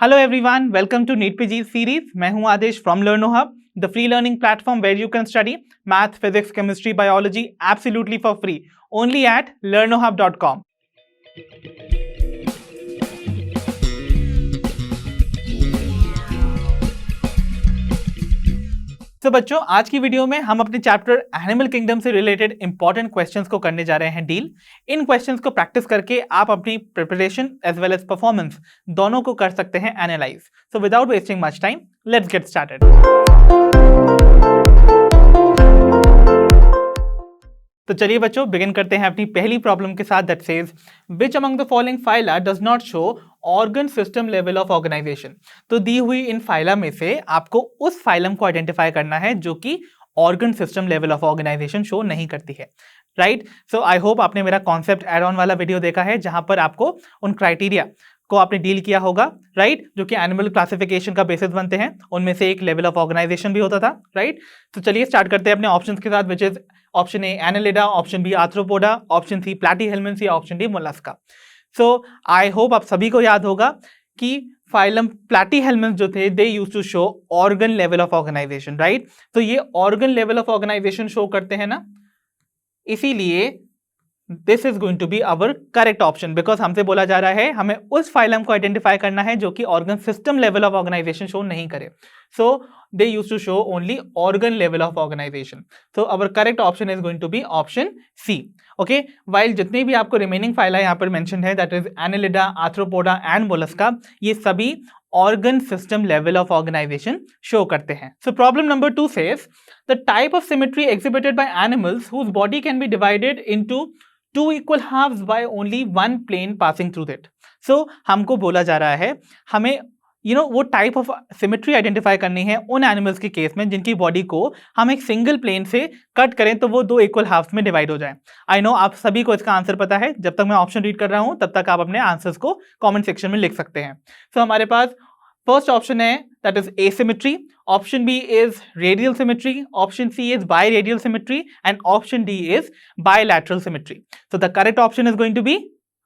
Hello everyone, welcome to NEET PG series. मैं हूं Adesh from Learno Hub, the free learning platform where you can study math, physics, chemistry, biology absolutely for free only at learnohub.com। तो बच्चों, आज की video में हम अपने chapter animal kingdom से रिलेटेड इंपॉर्टेंट क्वेश्चंस को करने जा रहे हैं डील। इन क्वेश्चंस को प्रैक्टिस करके आप अपनी preparation as well as performance दोनों को कर सकते हैं analyse. So without wasting much time, let's get started. तो चलिए बच्चों, बिगिन करते हैं अपनी पहली प्रॉब्लम के साथ, that says which among the following phyla does not show organ system level of organization. तो दी हुई इन फाइला में से आपको उस फाइलम को आइडेंटिफाई करना है जो कि organ system level of organisation show नहीं करती है। राइट, सो आई होप आपने मेरा कॉन्सेप्ट एड ऑन वाला वीडियो देखा है जहां पर आपको उन क्राइटेरिया को आपने डील किया होगा, राइट, जो कि एनिमल क्लासिफिकेशन का बेसिस बनते हैं। उनमें से एक लेवल ऑफ ऑर्गेनाइजेशन भी होता था, राइट। तो चलिए स्टार्ट करते हैं अपने ऑप्शंस के साथ, which is option A Annelida, option B Arthropoda, option C Platyhelminthes या option D Mollusca. So I hope आप सभी को याद होगा कि फाइलम प्लैटीहेल्मिन्थ्स जो थे, they used to show organ level of organization, right. तो ये organ level of organisation show करते हैं ना, इसीलिए this is going to be our correct option, because हमसे बोला जा रहा है हमें उस फाइलम को आइडेंटिफाई करना है जो कि organ system level of organisation show नहीं करे। So they used to show only organ level of organisation. So our correct option is going to be option C. Okay, while जितनी भी आपको रिमेनिंग फाइला यहाँ पर मेंशन है, that is Annelida, Arthropoda and Mollusca, ये सभी organ system level of organization show करते हैं। So problem number 2 says the type of symmetry exhibited by animals whose body can be divided into two equal halves by only one plane passing through it। So हमको बोला जा रहा है हमें वो type of symmetry identify करनी है उन एनिमल्स के केस में जिनकी बॉडी को हम एक सिंगल प्लेन से कट करें तो वो दो इक्वल हाफ्स में डिवाइड हो जाए। आई नो आप सभी को इसका आंसर पता है, जब तक मैं ऑप्शन रीड कर रहा हूं तब तक आप अपने आंसर्स को कमेंट सेक्शन में लिख सकते हैं। सो हमारे पास फर्स्ट ऑप्शन है that is asymmetry, option B is radial symmetry, option C is biradial symmetry and option D is bilateral symmetry. So the correct option is going to be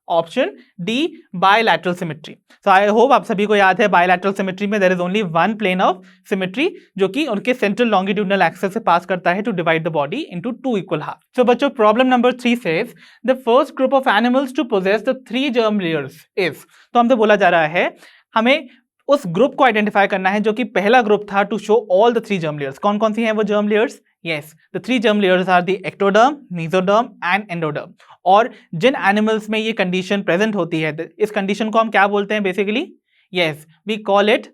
option D, bilateral symmetry. So I hope आप सभी को याद है bilateral symmetry में there is only one plane of symmetry जो कि उनके central longitudinal axis से पास करता है to divide the body into two equal half. सो बच्चों, problem number 3 says the first group of animals to possess the 3 germ layers is. तो हमसे बोला जा रहा है हमें उस ग्रुप को आइडेंटिफाई करना है जो कि पहला ग्रुप था to show all the 3 germ layers। कौन कौन सी हैं वो germ layers? Yes, the 3 germ layers are the ectoderm, mesoderm and endoderm। और जिन एनिमल्स में ये कंडीशन प्रेजेंट होती है, इस कंडीशन को हम क्या बोलते हैं basically? Yes, we call it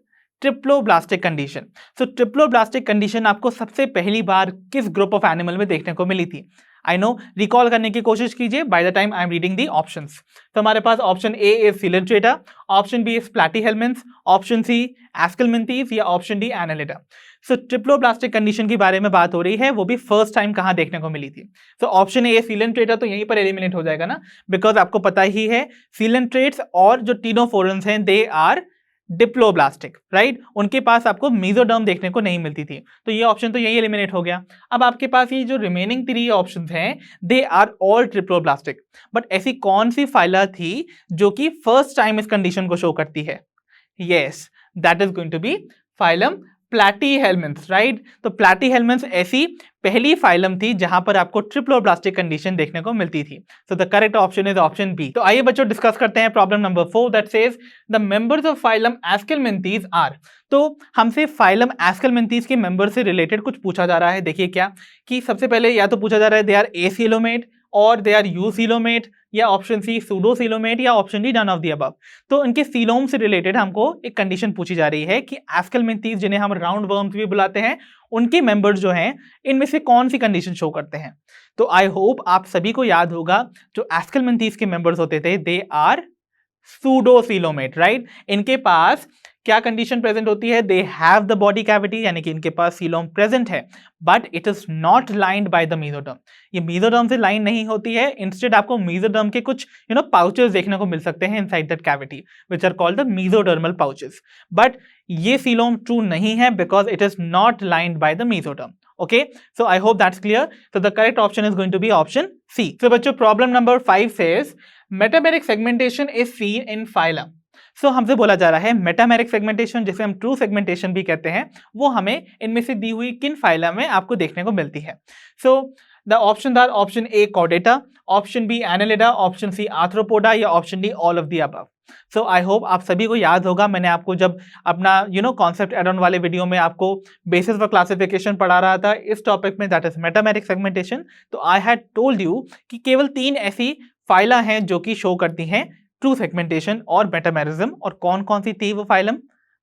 triploblastic condition. So triploblastic condition आपको सबसे पहली बार किस ग्रुप ऑफ एनिमल में देखने को मिली थी? आई नो, रिकॉल करने की कोशिश कीजिए by the time I am reading the options. तो हमारे पास option A is Coelenterata, option B is Platyhelminthes, option C Aschelminthes या option D Annelida. So triploblastic condition के बारे में बात हो रही है, वो भी फर्स्ट टाइम कहां देखने को मिली थी? सो ऑप्शन ए सिलेंट्रेटा तो यहीं पर एलिमिनेट हो जाएगा ना, बिकॉज आपको पता ही है सिलेंट्रेट्स और जो टीनोफोरन्स हैं दे आर डिप्लोब्लास्टिक, राइट। उनके पास आपको मेसोडर्म देखने को नहीं मिलती थी, तो ये ऑप्शन तो यही एलिमिनेट हो गया। अब आपके पास ये जो रिमेनिंग 3 ऑप्शंस हैं they are all triploblastic. But ऐसी कौन सी फाइला थी जो कि फर्स्ट टाइम इस कंडीशन को शो करती है? Yes, that is going to be phylum Platyhelminthes, right. तो प्लैटीहेल्मिन्थ्स ऐसी पहली फाइलम थी जहां पर आपको ट्रिप्लोब्लास्टिक कंडीशन देखने को मिलती थी। So the correct option is option B. तो आइए बच्चों डिस्कस करते हैं problem number 4 that says the members of phylum Aschelminthes are. तो हमसे फाइलम एस्केलमिन्थीज के मेंबर से रिलेटेड कुछ पूछा जा रहा है। देखिए क्या कि सबसे पहले या तो पूछा जा रहा है दे आर एसीलोमेट और दे आर यूसीलोमेट, या ऑप्शन सी सूडोसीलोमेट, या option D none of the above. तो इनके सीलोम से रिलेटेड हमको एक कंडीशन पूछी जा रही है कि एस्केलमिन्थीज, जिन्हें हम राउंड वर्म्स भी बुलाते हैं, उनके मेंबर्स जो हैं इनमें से कौन सी कंडीशन शो करते हैं? तो आई होप आप सभी को याद होगा जो एस्केलमिन्थीज के मेंबर्स होते थे दे आर सूडोसीलोमेट, राइट। इनके पास क्या कंडीशन प्रेजेंट होती है? They have the body cavity, यानी कि इनके पास सीलोम प्रेजेंट है, but it is not lined by the mesoderm. ये मेसोडर्म से लाइन नहीं होती है, इंस्टेड आपको मेसोडर्म के कुछ पाउचेस देखने को मिल सकते हैं inside that cavity which are called the mesodermal pouches. But ये सीलोम ट्रू नहीं है because it is not lined by the mesoderm. Okay, so I hope that's clear. So the correct option is going to be option C. So बच्चों, problem number 5 says metabolic segmentation is seen in phylum. सो हमसे बोला जा रहा है metameric segmentation, जिसे हम true segmentation भी कहते हैं, वो हमें इनमें से दी हुई किन फाइला में आपको देखने को मिलती है। So the option are option A Chordata, option B Annelida, option C Arthropoda या option D all of the above. So I hope आप सभी को याद होगा, मैंने आपको जब अपना कॉन्सेप्ट एड ऑन वाले वीडियो में आपको बेसिस फॉर क्लासिफिकेशन पढ़ा रहा था इस टॉपिक में, दैट इज मेटामेरिक सेगमेंटेशन, तो आई हैड टोल्ड यू कि केवल 3 ऐसी फाइला हैं जो कि शो करती हैं ट्रू सेगमेंटेशन और मेटामेरिज्म। और कौन कौन सी थी वो phylum?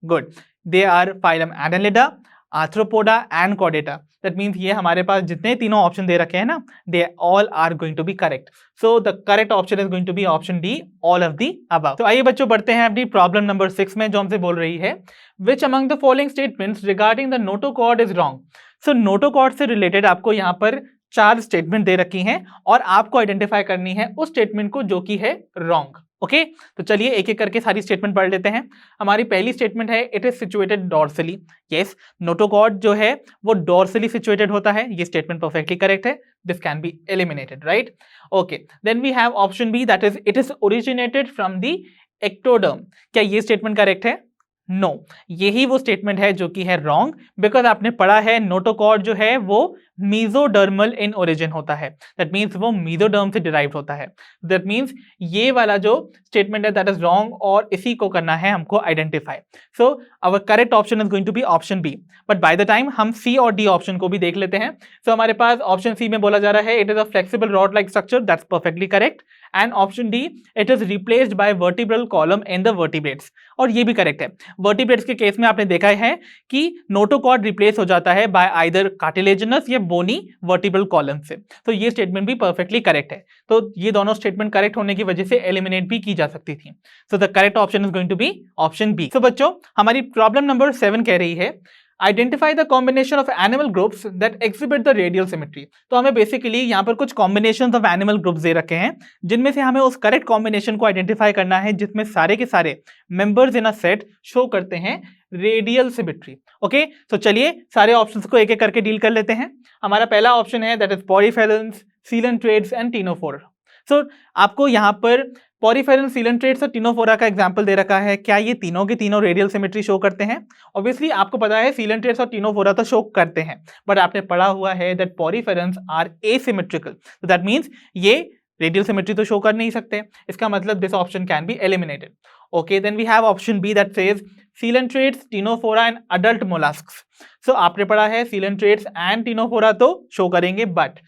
Good, they are phylum Annelida, Arthropoda and Chordata. That means ये हमारे पास जितने तीनों ऑप्शन दे रखे हैं ना, they all are going to be correct. So the correct option is going to be option D, all of the above. तो आइए बच्चों बढ़ते हैं अपनी प्रॉब्लम नंबर 6 में, जो हमसे बोल रही है विच among the following statements regarding the notochord is wrong. So notochord से रिलेटेड आपको यहाँ पर 4 स्टेटमेंट दे रखी हैं और आपको आइडेंटिफाई करनी है उस स्टेटमेंट को जो कि है रॉन्ग। ओके, तो चलिए एक एक करके सारी स्टेटमेंट पढ़ लेते हैं। हमारी पहली स्टेटमेंट है it is situated dorsally. Yes, notochord जो है वो डॉर्सली सिचुएटेड होता है, ये स्टेटमेंट परफेक्टली करेक्ट है, this can be eliminated, right. Okay, then we have option B that is it is originated from the ectoderm. क्या ये स्टेटमेंट करेक्ट है? नो, यही वो स्टेटमेंट है जो कि है रॉन्ग, बिकॉज आपने पढ़ा है नोटोकॉर्ड जो है वो मीजोडर्मल इन ओरिजिन होता है, दैट मीन्स वो मीजोडर्म से डिराइव्ड होता है। दैट मीन्स ये वाला जो स्टेटमेंट है दैट इज रॉन्ग और इसी को करना है हमको identify. So our correct option is going to be option B, but by the time हम सी और डी ऑप्शन को भी देख लेते हैं। सो हमारे पास ऑप्शन सी में बोला जा रहा है it is a flexible rod like structure, that's perfectly correct, and option D it is replaced bye vertebral column in the vertebrates, और ये भी करेक्ट है। वर्टिब्रेट्स के केस में आपने देखा है कि नोटोकॉर्ड रिप्लेस हो जाता है बाय आइदर कार्टिलेजिनस या बोनी वर्टिब्रल कॉलम से, तो ये स्टेटमेंट भी परफेक्टली करेक्ट है। तो ये दोनों स्टेटमेंट करेक्ट होने की वजह से एलिमिनेट भी की जा सकती थी। So the correct option is going to be option B. So बच्चों हमारी प्रॉब्लम नंबर 7 कह रही है identify the combination of animal groups that exhibit the radial symmetry. तो हमें बेसिकली यहाँ पर कुछ कॉम्बिनेशन ऑफ एनिमल ग्रुप्स दे रखे हैं, जिनमें से हमें उस करेक्ट कॉम्बिनेशन को आइडेंटिफाई करना है जिसमें सारे के सारे members in a set show करते हैं रेडियल सिमेट्री। ओके, तो चलिए सारे ऑप्शंस को एक एक करके डील कर लेते हैं। हमारा पहला ऑप्शन है that is poriferans, coelenterates and Ctenophora. So आपको यहाँ पर पॉलीफेरेंस, सीलेंट्रेट्स और टिनोफोरा का एग्जांपल दे रखा है। क्या ये तीनों के तीनों रेडियल सिमेट्री शो करते हैं? ऑब्वियसली आपको पता है सीलेंट्रेट्स और टिनोफोरा तो शो करते हैं, बट आपने पढ़ा हुआ है दैट पॉलीफेरेंस आर एसिमेट्रिकल, तो दैट मींस ये रेडियल सिमेट्री तो शो कर नहीं सकते। इसका मतलब this option can be eliminated. Okay, then we have option B that says coelenterates, Ctenophora and adult molluscs. So आपने पढ़ा है सीलेंट्रेट्स एंड टिनोफोरा तो शो करेंगे, but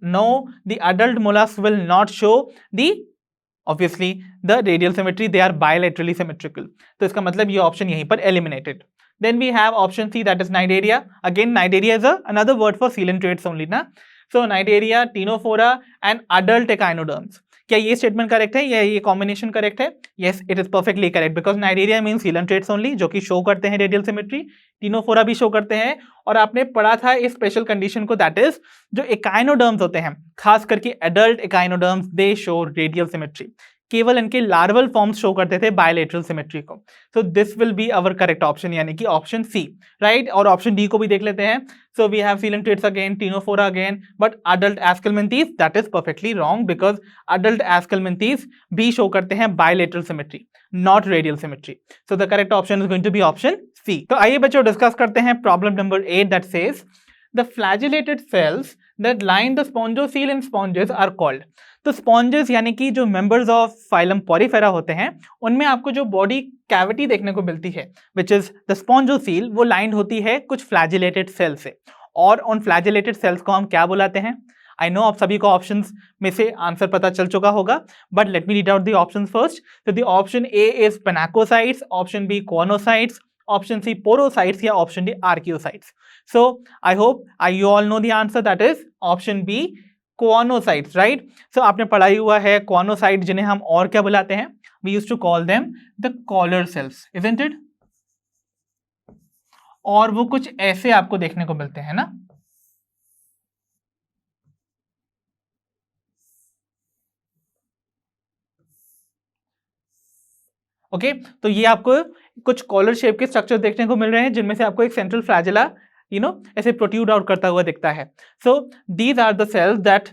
no, the adult mollusks will not show the obviously the radial symmetry, they are bilaterally symmetrical, तो इसका मतलब ये option यहीं पर eliminated. Then we have option C that is Cnidaria. Again Cnidaria is another word for coelentrates only ना, so Cnidaria, Ctenophora and adult echinoderms. क्या ये statement correct है या ये कॉम्बिनेशन करेक्ट है? Yes, it is perfectly correct, because Cnidaria means coelenterates only, जो कि show करते हैं रेडियल सिमेट्री, टिनोफोरा भी शो करते हैं, और आपने पढ़ा था इस स्पेशल कंडीशन को, दैट इज जो एकाइनोडर्म्स होते हैं, खास करके एडल्ट एकाइनोडर्म्स, दे शो रेडियल सिमेट्री। केवल इनके लार्वल फॉर्म्स शो करते थे बायलेटरल सिमेट्री को। So this will be our correct option, यानी कि ऑप्शन सी, राइट। और ऑप्शन डी को भी देख लेते हैं। So we have coelenterates again, Ctenophora again, but adult Aschelminthes that is perfectly wrong, because adult Aschelminthes भी शो करते हैं bilateral symmetry, not radial symmetry. So the correct option is going to be option C. तो आइए बच्चों discuss करते हैं problem number 8 that says the flagellated cells that line the spongocoel in sponges are called. तो sponges यानी कि जो members of phylum Porifera होते हैं, उनमें आपको जो बॉडी कैविटी देखने को मिलती है विच इज द स्पॉन्जोसील, वो लाइंड होती है कुछ फ्लैजिलेटेड सेल से, और उन फ्लैजिलेटेड सेल्स को हम क्या बुलाते हैं? आई नो आप सभी को ऑप्शंस में से आंसर पता चल चुका होगा, but let me read out the options first. तो the option A is pinacocytes, option B choanocytes, option C porocytes या option D archaeocytes. So I hope you all know the answer, that is option B choanocytes, right. So आपने पढ़ाई हुआ है कॉनोसाइट, जिन्हें हम और क्या बुलाते हैं? We used to call them the collar cells, isn't it? और वो कुछ ऐसे आपको देखने को मिलते हैं ना। ओके, तो ये आपको कुछ कॉलर शेप के स्ट्रक्चर देखने को मिल रहे हैं, जिनमें से आपको एक सेंट्रल फ्लैजेला ऐसे प्रोट्रूड आउट करता हुआ दिखता है। So these are the cells that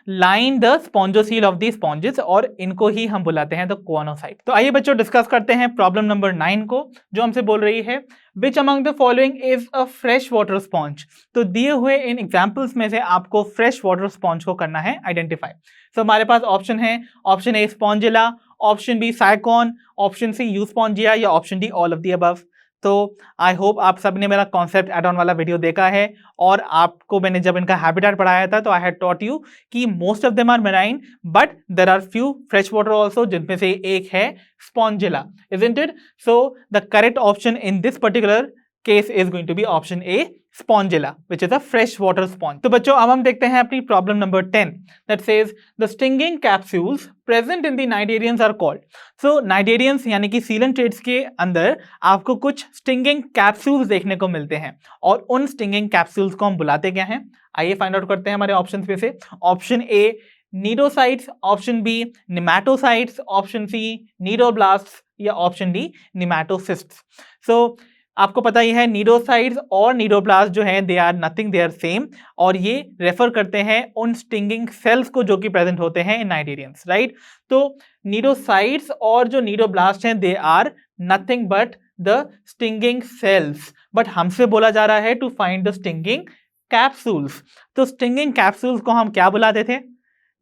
line the spongocoel of the sponges, और इनको ही हम बुलाते हैं द कोनोसाइट। तो आइए बच्चों डिस्कस करते हैं प्रॉब्लम नंबर 9 को, जो हमसे बोल रही है विच among the following is a fresh water sponge. तो दिए हुए इन एग्जाम्पल्स में से आपको फ्रेश वाटर स्पॉन्ज को करना है आइडेंटिफाई। तो हमारे पास ऑप्शन है, option A Spongilla, option B Sycon, option C Euspongia, या option D all of the above. तो आई होप आप सब ने मेरा कॉन्सेप्ट एड ऑन वाला वीडियो देखा है, और आपको मैंने जब इनका हैबिटेट पढ़ाया था तो आई हैड टॉट यू कि most of them are marine but there are few fresh water also, जिनमें से एक है Spongilla, isn't it? So the correct option in this particular case is going to be option A Spongilla, which is a fresh water sponge. तो बच्चों अब हम देखते हैं अपनी problem number 10 that says the stinging capsules present in the cnidarians are called. So cnidarians यानी कि coelentrates के अंदर आपको कुछ stinging capsules देखने को मिलते हैं, और उन stinging capsules को हम बुलाते क्या हैं? आइए फाइंड आउट करते हैं हमारे ऑप्शंस में से। Option A cnidocytes, option B nematocytes, option C cnidoblasts, या ऑप्शन डी निमैटोसिस्ट्स। सो आपको पता ही है नीडोसाइट्स और नीडोब्लास्ट जो हैं they are nothing, they are same, और ये रेफर करते हैं उन स्टिंगिंग सेल्स को जो कि प्रेजेंट होते हैं इन नाइडेरियंस, राइट? तो नीडोसाइट्स और जो नीडोब्लास्ट हैं they are nothing but the stinging cells, but हमसे बोला जा रहा है to find the stinging capsules. तो स्टिंगिंग कैप्सूल्स को हम क्या बुलाते थे?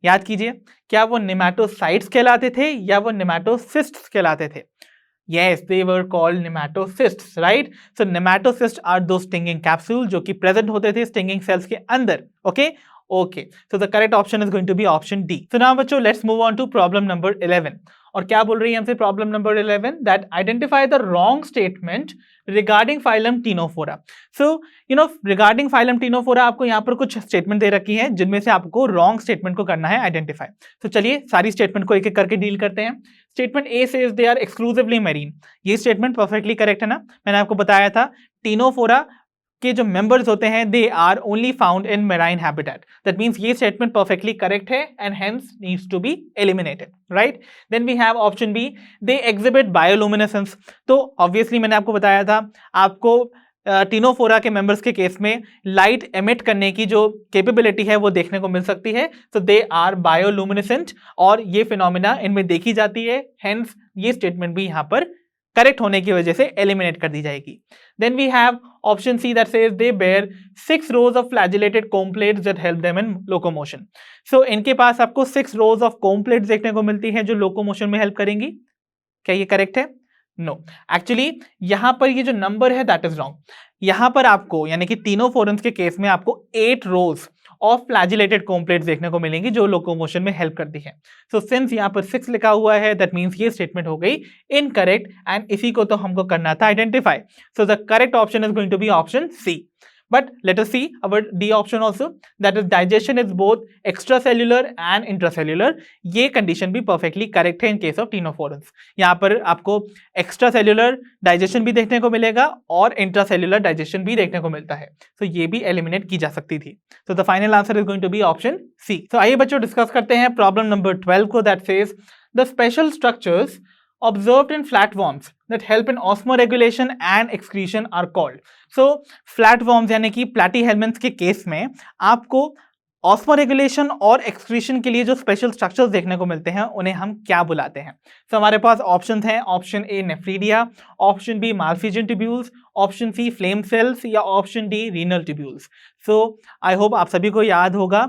याद कीजिए, क्या वो नेमाटोसाइट्स कहलाते थे या वो नेमाटोसिस्ट्स कहलाते थे? Yes, they were called nematocysts, right? So nematocysts are those stinging capsules जो कि present होते थे stinging cells के अंदर, okay? Okay, so the correct option is going to be option D. So now बच्चों let's move on to problem number 11. और क्या बोल रही है हमसे problem number 11? That identify the wrong statement regarding phylum Ctenophora. So regarding phylum Ctenophora आपको यहाँ पर कुछ स्टेटमेंट दे रखी है, जिनमें से आपको रॉन्ग स्टेटमेंट को करना है आइडेंटिफाई। तो चलिए सारी स्टेटमेंट को एक एक करके डील करते हैं। Statement A says they are exclusively marine. ये स्टेटमेंट परफेक्टली करेक्ट है ना? मैंने आपको बताया था टीनोफोरा के जो मेंबर्स होते हैं they are only found in marine habitat. That means ये स्टेटमेंट परफेक्टली करेक्ट है and hence needs to be eliminated, right? Then we have option B, they exhibit bioluminescence. तो ऑब्वियसली मैंने आपको बताया था, आपको टीनोफोरा के मेंबर्स के केस में लाइट एमिट करने की जो कैपेबिलिटी है वो देखने को मिल सकती है। सो दे आर बायोलुमिनेसेंट, और ये फिनोमिना इनमें देखी जाती है, हेंस ये स्टेटमेंट भी यहाँ पर करेक्ट होने की वजह से एलिमिनेट कर दी जाएगी। Then we have option C that says they bear 6 rows of flagellated comb plates that help them in locomotion. So इनके पास आपको 6 rows ऑफ कोम प्लेट्स देखने को मिलती है जो लोकोमोशन में हेल्प करेंगी। क्या ये करेक्ट है? नो, एक्चुअली यहां पर ये जो नंबर है दैट इज रॉन्ग। यहां पर आपको यानी कि तीनों फोरम्स के केस में आपको 8 rows of flagellated comb plates देखने को मिलेंगी जो लोकोमोशन में हेल्प करती है। सो सिंस यहां पर 6 लिखा हुआ है दैट मींस ये स्टेटमेंट हो गई इनकरेक्ट, एंड इसी को तो हमको करना था identify. So the correct option is going to be option C. But let us see our D option also, that is digestion is both extracellular and intracellular. ये condition भी perfectly correct है in case of ctenophorans. यहाँ पर आपको extracellular digestion भी देखने को मिलेगा और intracellular digestion भी देखने को मिलता है, so ये भी eliminate की जा सकती थी। So the final answer is going to be option C. So आइए बच्चों डिस्कस करते हैं प्रॉब्लम नंबर 12 को, that says the special structures observed in flatworms that help in osmoregulation and excretion are called. So flatworms यानी कि platyhelminths के case में आपको ऑस्मोरेगुलेशन और एक्सक्रीशन के लिए जो स्पेशल स्ट्रक्चर्स देखने को मिलते हैं उन्हें हम क्या बुलाते हैं? तो हमारे पास ऑप्शन हैं, option A nephridia, option B Malpighian tubules, option C flame cells, या option D renal tubules. So I hope आप सभी को याद होगा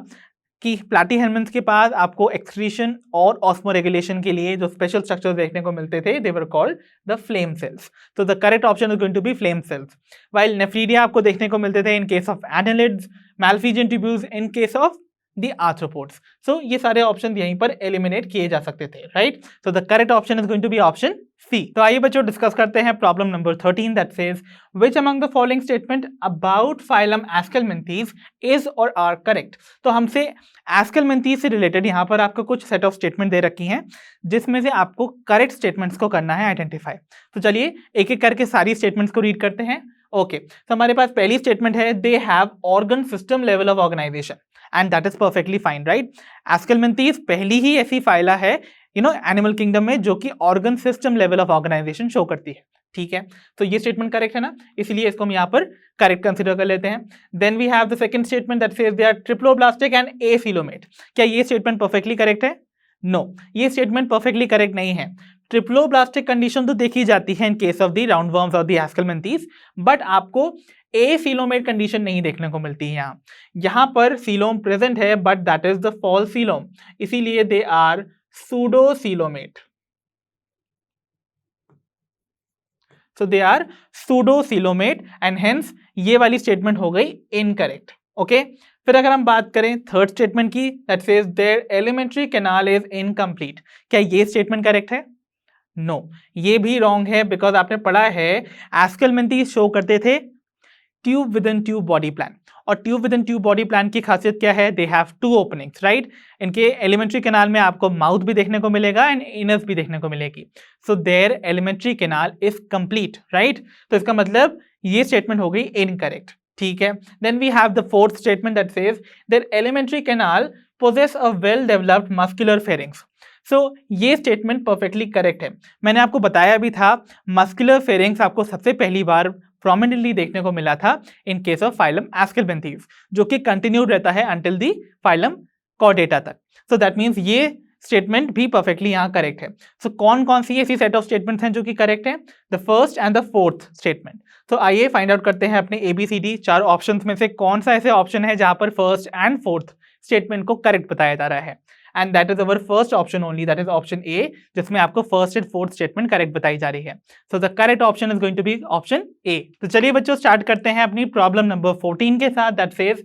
कि प्लैटीहेल्मिन्थ्स के पास आपको एक्सक्रीशन और ऑस्मोरेगुलेशन के लिए जो स्पेशल स्ट्रक्चर्स देखने को मिलते थे they were called the flame cells. तो the correct option is going to be flame cells. While nephridia आपको देखने को मिलते थे in case of annelids, Malpighian tubules in case of the arthropods. So ये सारे ऑप्शन यहीं पर एलिमिनेट किए जा सकते थे, right? So the correct option is going to be option C. तो आइए बच्चों डिस्कस करते हैं problem number 13 that says which among the following statement about phylum Aschelminthes is or are correct. तो हमसे एस्केलमेंथीज से रिलेटेड यहाँ पर आपको कुछ सेट ऑफ स्टेटमेंट दे रखी हैं जिसमें से आपको करेक्ट स्टेटमेंट्स को करना है आइडेंटिफाई। तो चलिए एक एक करके सारी स्टेटमेंट्स को रीड करते हैं। ओके, तो हमारे पास पहली स्टेटमेंट है they have organ system level of organization, and that is perfectly fine, right? Aschelminthes पहली ही ऐसी फाइला है एनिमल किंगडम में जो कि organ system level of organisation show करती है, ठीक है, तो ये स्टेटमेंट करेक्ट है ना, इसलिए इसको हम यहाँ पर करेक्ट कंसिडर कर लेते हैं। Then we have the second statement that says they are triploblastic and acoelomate. क्या ये स्टेटमेंट परफेक्टली करेक्ट है? नो, ये स्टेटमेंट परफेक्टली करेक्ट नहीं है। ट्रिप्लोब्लास्टिक कंडीशन तो देखी जाती है in case of the roundworms और द एस्केलमेंथीज, बट आपको एफिलोमेट कंडीशन नहीं देखने को मिलती है। यहाँ पर सीलोम प्रेजेंट है but that is the false coelom, इसीलिए they are pseudocoelomate. So they are pseudocoelomate and hence ये वाली स्टेटमेंट हो गई इनकरेक्ट। ओके, फिर अगर हम बात करें थर्ड स्टेटमेंट की, that says their alimentary canal is incomplete. क्या ये स्टेटमेंट करेक्ट है? नो, ये भी रॉन्ग है, बिकॉज आपने पढ़ा है एस्केलमेंथीज शो करते थे tube within tube body plan, और tube within tube body plan की खासियत क्या है? They have two openings, right. इनके एलिमेंट्री कैनाल में आपको माउथ भी देखने को मिलेगा एंड इनस भी देखने को मिलेगी। So their alimentary canal is complete, right. तो इसका मतलब ये स्टेटमेंट हो गई इनकरेक्ट, ठीक है। Then we have the fourth statement that says their alimentary canal possesses a well developed muscular pharynx. So ये स्टेटमेंट परफेक्टली करेक्ट है। मैंने आपको बताया भी था मस्कुलर फेरिंग्स आपको सबसे पहली बार प्रोमिनेंटली देखने को मिला था in case of phylum Aschelminthes, जो कि कंटिन्यूड रहता है अंटिल दी फाइलम कॉर्डेटा तक। सो दैट मीन्स ये स्टेटमेंट भी परफेक्टली यहाँ करेक्ट है। सो कौन कौन सी ऐसी सेट ऑफ स्टेटमेंट्स हैं जो कि करेक्ट है? The first and the fourth statement. तो आइए फाइंड आउट करते हैं अपने ABCD चार ऑप्शंस में से कौन सा ऐसे ऑप्शन है जहां पर फर्स्ट एंड फोर्थ स्टेटमेंट को करेक्ट बताया जा रहा है। And that is our first option only, that is option A, जिसमें आपको first and fourth statement correct बताई जा रही है। So the correct option is going to be option A. तो चलिए बच्चों स्टार्ट करते हैं अपनी प्रॉब्लम नंबर 14 के साथ, that says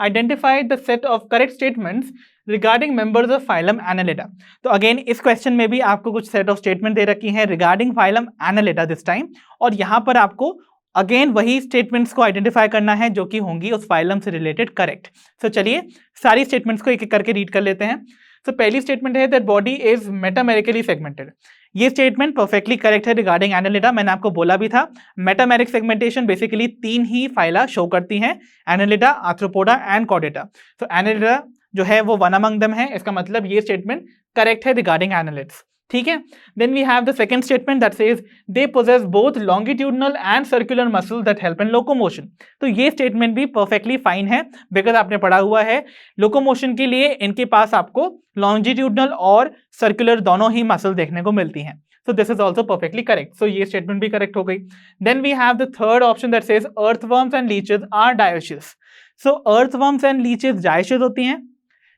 identify the set of correct statements regarding members of phylum Annelida. तो अगेन इस क्वेश्चन में भी आपको कुछ सेट ऑफ स्टेटमेंट दे रखी है रिगार्डिंग फाइलम एनालिटा दिस टाइम, और यहाँ पर आपको अगेन वही स्टेटमेंट्स को आइडेंटिफाई करना है जो कि होंगी उस फाइलम से रिलेटेड करेक्ट। सो चलिए सारी स्टेटमेंट्स को एक एक करके रीड कर लेते हैं। तो पहली स्टेटमेंट है that body is metamerically segmented. ये स्टेटमेंट परफेक्टली करेक्ट है रिगार्डिंग एनालिटा। मैंने आपको बोला भी था मेटामेरिक सेगमेंटेशन बेसिकली तीन ही फाइला शो करती हैं, एनालिटा, आर्थ्रोपोडा एंड कॉर्डेटा। तो एनालिटा जो है वो वन अमंग देम है, इसका मतलब ये स्टेटमेंट करेक्ट है रिगार्डिंग एनालिट्स, ठीक है। Then we have the second statement that says they possess both longitudinal and circular muscles that help in locomotion. तो ये स्टेटमेंट भी परफेक्टली फाइन है, बिकॉज आपने पढ़ा हुआ है लोकोमोशन के लिए इनके पास आपको लॉन्जिट्यूडनल और सर्कुलर दोनों ही मसल देखने को मिलती हैं। So this is also perfectly correct. So ये स्टेटमेंट भी करेक्ट हो गई। Then we have the third option that says earthworms and leeches are dioecious. So earthworms and leeches dioecious होती हैं?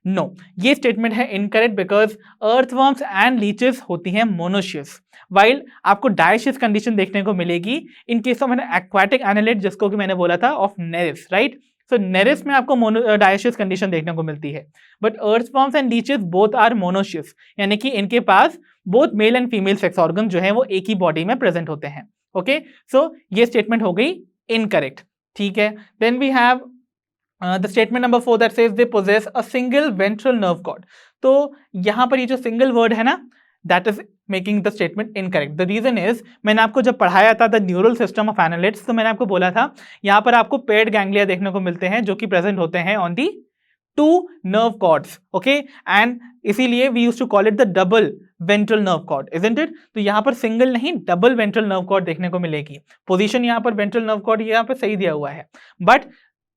No, ये स्टेटमेंट है incorrect, because earthworms and leeches होती हैं मोनोशियस, वाइल आपको डायोशियस कंडीशन देखने को मिलेगी in case of an aquatic annelid, जिसको कि मैंने बोला था of Nereis, right. So Nereis में आपको डायोशियस कंडीशन देखने को मिलती है, but earthworms and leeches both are monoecious, यानी कि इनके पास both male and female sex organ जो है वो एक ही बॉडी में प्रेजेंट होते हैं। ओके, सो ये स्टेटमेंट हो गई इनकरेक्ट, ठीक है। Then we have the statement number 4 that says they possess a single ventral nerve cord. तो यहाँ पर ये जो सिंगल वर्ड है ना, that is making the statement incorrect. The reason is, मैंने आपको जब पढ़ाया था the neural system of annelids, तो मैंने आपको बोला था यहाँ पर आपको पेयर्ड गैंग्लिया देखने को मिलते हैं जो कि प्रेजेंट होते हैं on the two nerve cords, okay, and इसीलिए we used to call it the double ventral nerve cord, isn't it. तो यहाँ पर सिंगल नहीं डबल वेंट्रल नर्व कॉर्ड देखने को मिलेगी। पोजीशन यहाँ पर वेंट्रल नर्व कॉर्ड यहाँ पर सही दिया हुआ है, but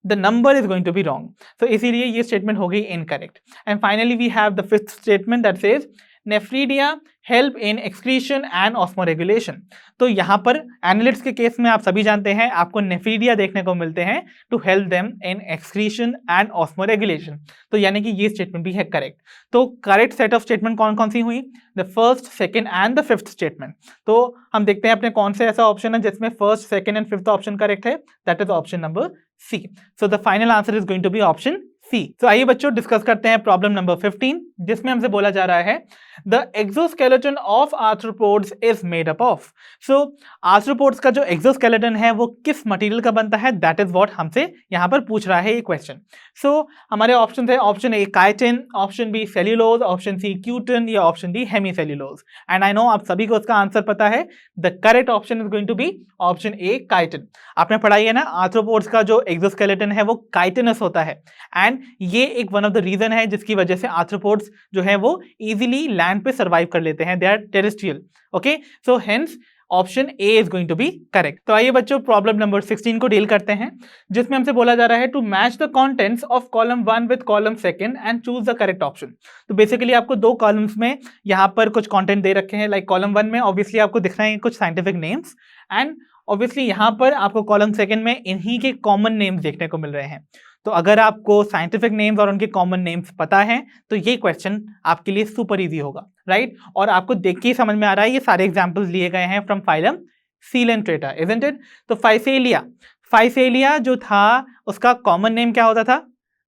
the number is going to be wrong, तो इसीलिए ये स्टेटमेंट हो गई incorrect. And finally we have the fifth statement that says nephridia help in excretion and osmoregulation. तो यहाँ पर एनालिट्स के केस में आप सभी जानते हैं आपको नेफ्रीडिया देखने को मिलते हैं to help them in excretion and osmoregulation. तो यानी कि ये स्टेटमेंट भी है करेक्ट। तो करेक्ट सेट ऑफ स्टेटमेंट कौन कौन सी हुई? The first, second and the fifth statement. तो हम देखते हैं अपने कौन से ऐसा ऑप्शन है जिसमें first, second and fifth option correct है, that is option number C. So the final answer is going to be option C. तो आइए बच्चों डिस्कस करते हैं प्रॉब्लम नंबर 15, जिसमें हमसे बोला जा रहा है the exoskeleton of arthropods is made up of. So arthropods का जो एक्सोस्केलेटन है वो किस मटेरियल का बनता है, दैट इज व्हाट हमसे यहाँ पर पूछ रहा है ये क्वेश्चन। सो हमारे ऑप्शन है option A chitin, option B cellulose, option C cutin या option D hemicellulose. And I know आप सभी को उसका आंसर पता है, the correct option is going to be option A chitin. आपने पढ़ाई है ना, आर्थ्रोपोड्स का जो एक्सोस्केलेटन है वो काइटिनस होता है, एंड ये एक वन ऑफ द रीजन है जिसकी वजह से आर्थ्रोपोड्स जो है वो इजीली लैंड पे सर्वाइव कर लेते हैं, they are terrestrial. Okay, so hence option A is going to be correct. तो आइए बच्चों प्रॉब्लम नंबर 16 को डील करते हैं, जिसमें हमसे बोला जा रहा है to match the contents of column 1 with column 2 and choose the correct option. तो बेसिकली आपको दो कॉलम्स में यहाँ पर कुछ कंटेंट दे रखे हैं, लाइक कॉलम 1 में ऑब्वियसली आपको दिख रहे हैं कुछ साइंटिफिक नेम्स, एंड ऑब्वियसली यहाँ पर आपको कॉलम 2 में इन्हीं के कॉमन नेम्स देखने को मिल रहे हैं। तो अगर आपको साइंटिफिक नेम्स और उनके कॉमन नेम्स पता है तो ये क्वेश्चन आपके लिए सुपर इजी होगा, राइट? और आपको देख के ही समझ में आ रहा है ये सारे एग्जांपल्स लिए गए हैं from phylum Coelenterata, isn't it? तो फाइसेलिया जो था उसका कॉमन नेम क्या होता था?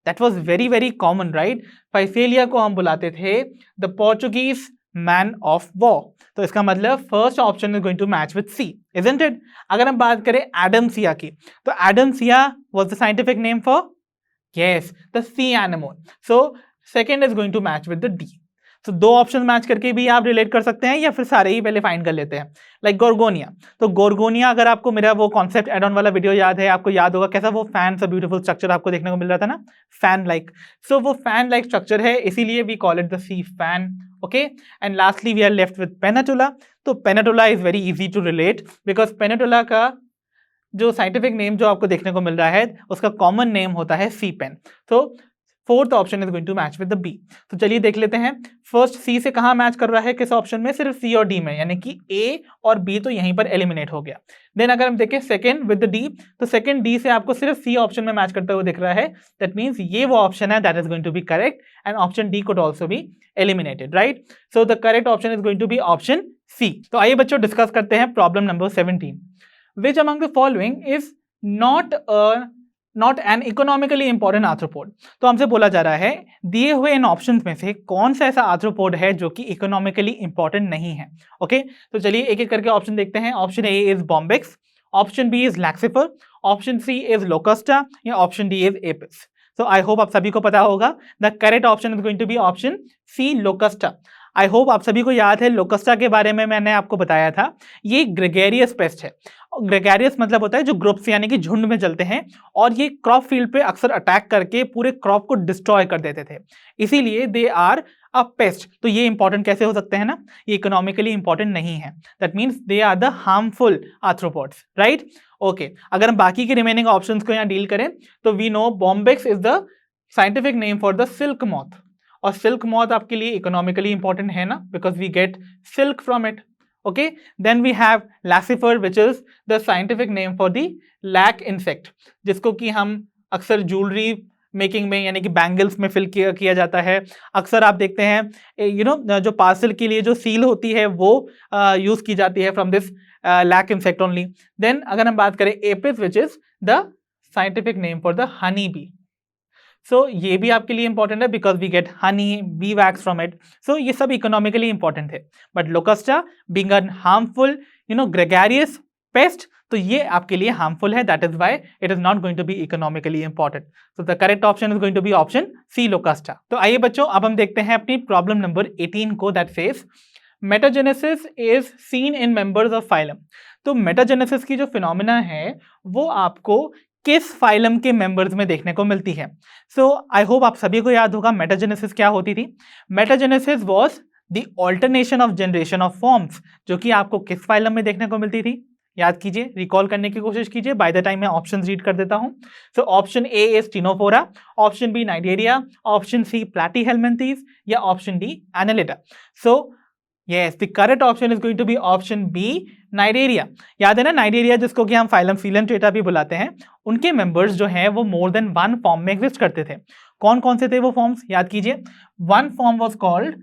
That was very very common, right? Physalia को हम बुलाते थे the Portuguese man of war. तो इसका मतलब first option is going to match with C, isn't it? अगर हम बात करें एडमसिया की, तो Adamsia was the scientific name for yes the sea anemone, so second is going to match with the D। तो दो ऑप्शन मैच करके भी आप रिलेट कर सकते हैं या फिर सारे ही पहले फाइंड कर लेते हैं, लाइक गोर्गोनिया। तो गोर्गोनिया, अगर आपको मेरा वो कॉन्सेप्ट एड ऑन वाला वीडियो याद है, आपको याद होगा कैसा वो फैन सा ब्यूटीफुल स्ट्रक्चर आपको देखने को मिल रहा था ना, फैन लाइक। सो वो फैन लाइक स्ट्रक्चर है, इसीलिए we call it the sea fan, okay? And lastly we are left with Pennatula. तो Pennatula is very easy to relate because Pennatula का जो साइंटिफिक नेम जो आपको देखने को मिल रहा है उसका कॉमन नेम होता है सी पेन। तो fourth option is going to match with the B. तो चलिए देख लेते हैं फर्स्ट सी से कहाँ मैच कर रहा है, किस ऑप्शन में? सिर्फ सी और डी में, यानी कि ए और बी तो यहीं पर एलिमिनेट हो गया। देन अगर हम देखें सेकंड विद द डी, तो सेकंड डी से आपको सिर्फ सी ऑप्शन में मैच करते हुए दिख रहा है, दैट मीन्स ये वो ऑप्शन है that is going to be correct and option D could also be eliminated, right? So the correct option is going to be option C. तो आइए बच्चों डिस्कस करते हैं problem number 17। Which among the following is not an economically important arthropod? तो हमसे बोला जा रहा है दिए हुए इन ऑप्शंस में से कौन सा ऐसा आर्थ्रोपोड है जो कि इकोनॉमिकली इंपॉर्टेंट नहीं है, ओके? तो चलिए एक एक करके ऑप्शन देखते हैं। Option A is Bombyx, option B is Laccifer, option C is Locusta, या ऑप्शन डी इज एपिस। तो आई होप आप सभी को पता होगा the correct option is going to be option C, Locusta. I hope आप सभी को याद है लोकस्टा के बारे में मैंने आपको बताया था, ये ग्रेगेरियस पेस्ट है। ग्रेगेरियस मतलब होता है जो ग्रुप्स यानी कि झुंड में चलते हैं, और ये क्रॉप फील्ड पे अक्सर अटैक करके पूरे क्रॉप को डिस्ट्रॉय कर देते थे, इसीलिए दे आर अ पेस्ट। तो ये इंपॉर्टेंट कैसे हो सकते हैं ना, ये इकोनॉमिकली इंपॉर्टेंट नहीं है, that means they are the harmful arthropods, right? Okay, अगर हम बाकी के रिमेनिंग ऑप्शंस को यहाँ डील करें तो we know Bombyx is the scientific name for the silk moth, और सिल्क मॉथ आपके लिए इकोनॉमिकली इंपॉर्टेंट है ना, because we get silk from it, okay? Then we have Laccifer which is the scientific name for the lac insect, जिसको कि हम अक्सर jewellery making में यानी कि बैंगल्स में फिल किया जाता है। अक्सर आप देखते हैं यू नो जो पार्सल के लिए जो सील होती है वो यूज की जाती है from this lac insect only. Then अगर हम बात करें Apis which is the scientific name for the honey bee, so ये भी आपके लिए इंपॉर्टेंट है because we get honey bee wax from it. So ये सब इकोनॉमिकली इंपॉर्टेंट है, but Locusta being a harmful you know gregarious pest, तो ये आपके लिए हार्मफुल है, that is why it is not going to be economically important. So the correct option is going to be option C, Locusta. तो आइए बच्चों अब हम देखते हैं अपनी प्रॉब्लम नंबर 18 को, that says metagenesis is seen in members of phylum. तो मेटाजेनेसिस की जो फिनोमिना है वो आपको किस फाइलम के मेंबर्स में देखने को मिलती है? सो आई होप आप सभी को याद होगा मेटाजेनेसिस क्या होती थी। Metagenesis was the alternation of generation of forms, जो कि आपको किस फाइलम में देखने को मिलती थी? याद कीजिए, रिकॉल करने की कोशिश कीजिए, बाय द टाइम मैं ऑप्शंस रीड कर देता हूं। So option A is Ctenophora, option B Cnidaria, option C Platyhelminthes, या option D Annelida. So yes, the correct option is going to be option B, Cnidaria. याद है ना, Cnidaria जिसको कि हम फाइलम सीलेंट्रेटा भी बुलाते हैं, उनके मेंबर्स जो हैं वो मोर देन वन फॉर्म में एग्जिस्ट करते थे। कौन कौन से थे वो फॉर्म्स? याद कीजिए, one form was called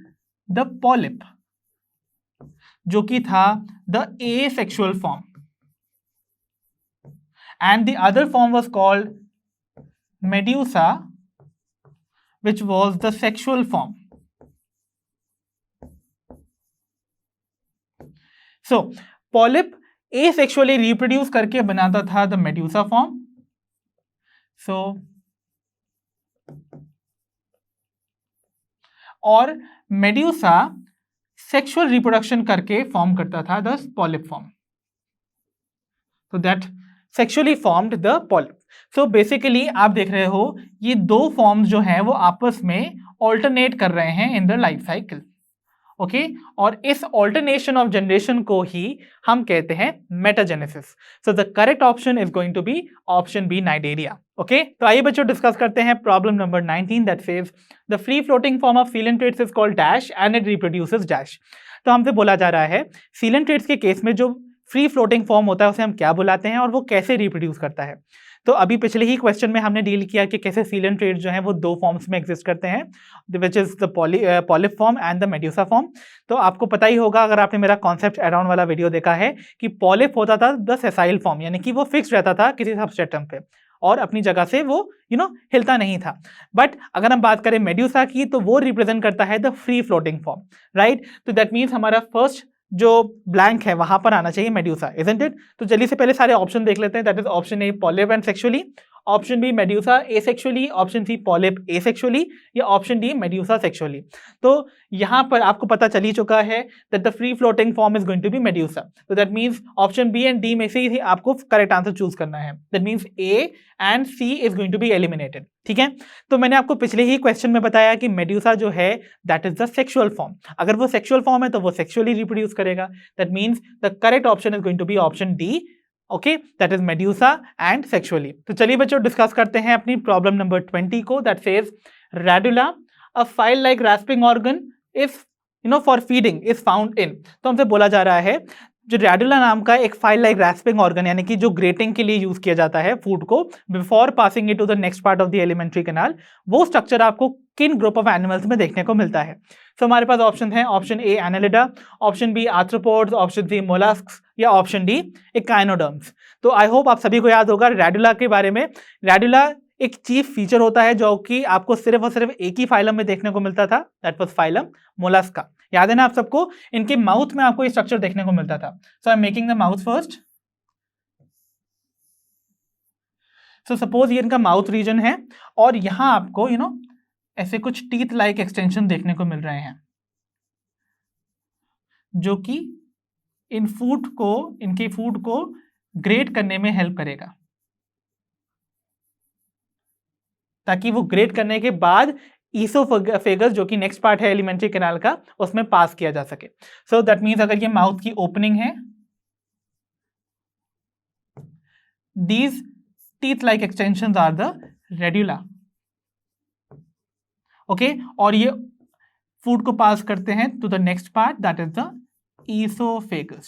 the polyp, जो कि था the asexual form, and the other form was called medusa, which was the sexual form. So, polyp asexually reproduce करके बनाता था the medusa form. So, और medusa sexual reproduction करके form करता था the polyp form. So that sexually formed the polyp. So basically आप देख रहे हो ये दो forms जो हैं वो आपस में alternate कर रहे हैं in the life cycle. Okay और इस ऑल्टरनेशन ऑफ जनरेशन को ही हम कहते हैं metagenesis. So the correct option is going to be option B, Cnidaria. Okay तो आइए बच्चों डिस्कस करते हैं problem number 19 that says the free floating form of coelenterates is called dash and it reproduces dash. तो हमसे बोला जा रहा है सीलेंट्रेट्स के केस में जो फ्री फ्लोटिंग फॉर्म होता है उसे हम क्या बुलाते हैं और वो कैसे रिप्रोड्यूस करता है। तो अभी पिछले ही क्वेश्चन में हमने डील किया कि कैसे सीलेंट्रेट्स जो हैं वो दो फॉर्म्स में एग्जिस्ट करते हैं, विच is the polyp form and the medusa form. तो आपको पता ही होगा अगर आपने मेरा कॉन्सेप्ट अराउंड वाला वीडियो देखा है कि पॉलिप होता था द सेसाइल फॉर्म, यानी कि वो फिक्स रहता था किसी सबस्ट्रेटम पे और अपनी जगह से वो हिलता नहीं था। बट अगर हम बात करें मेड्यूसा की तो वो रिप्रेजेंट करता है the free floating form, right. तो दैट मीन्स हमारा फर्स्ट जो ब्लैंक है वहां पर आना चाहिए मेड्यूसा, इजंट इट। तो चलिए से पहले सारे ऑप्शन देख लेते हैं। That is option A polyp and sexually, option B medusa asexually, option C polyp asexually या ऑप्शन डी मेड्यूसा सेक्सुअली। तो यहां पर आपको पता चल ही चुका है that the free floating form is going to be medusa. तो that means option B and D में से ही आपको करेक्ट आंसर चूज करना है। That means A and C is going to be eliminated, ठीक है। तो मैंने आपको पिछले ही क्वेश्चन में बताया कि मेड्यूसा जो है that is the sexual form. अगर वो सेक्सुअल फॉर्म है तो वो सेक्सुअली रिप्रोड्यूस करेगा। That means the correct option is going to be option D, okay that is medusa and sexually. तो चलिए बच्चों डिस्कस करते हैं अपनी प्रॉब्लम नंबर 20 को। That says radula a file like rasping organ if for feeding is found in. तो हमसे बोला जा रहा है जो रेडुला नाम का एक फाइल लाइक रास्पिंग ऑर्गन यानी कि जो ग्रेटिंग के लिए यूज किया जाता है फूड को before passing it to the next part of the elementary canal, वो स्ट्रक्चर आपको किन ग्रुप ऑफ एनिमल्स में देखने को मिलता है। तो हमारे पास ऑप्शन है option A Annelida, option B arthropods, option C molluscs या ऑप्शन डी एकाइनोडर्म्स। तो आई होप आप सभी को याद होगा रेडुला के बारे में। रेडुला एक चीफ फीचर होता है जो कि आपको सिर्फ और सिर्फ एक ही फाइलम में देखने को मिलता था, दैट वाज फाइलम मोलस्का। याद है ना आप सबको, इनके माउथ में आपको ये स्ट्रक्चर देखने को मिलता था। So I am making the mouth first. So suppose ये इनका माउथ रीजन है और यहां आपको ऐसे कुछ टीथ लाइक एक्सटेंशन देखने को मिल रहे हैं जो कि इनके फूड को ग्रेट करने में हेल्प करेगा, ताकि वो ग्रेट करने के बाद ईसोफेगस जो कि नेक्स्ट पार्ट है एलिमेंट्री कैनाल का उसमें पास किया जा सके। सो दैट मीन्स अगर ये माउथ की ओपनिंग है, these teeth like extensions are the radula, okay और ये फूड को पास करते हैं to the next part that is the oesophagus.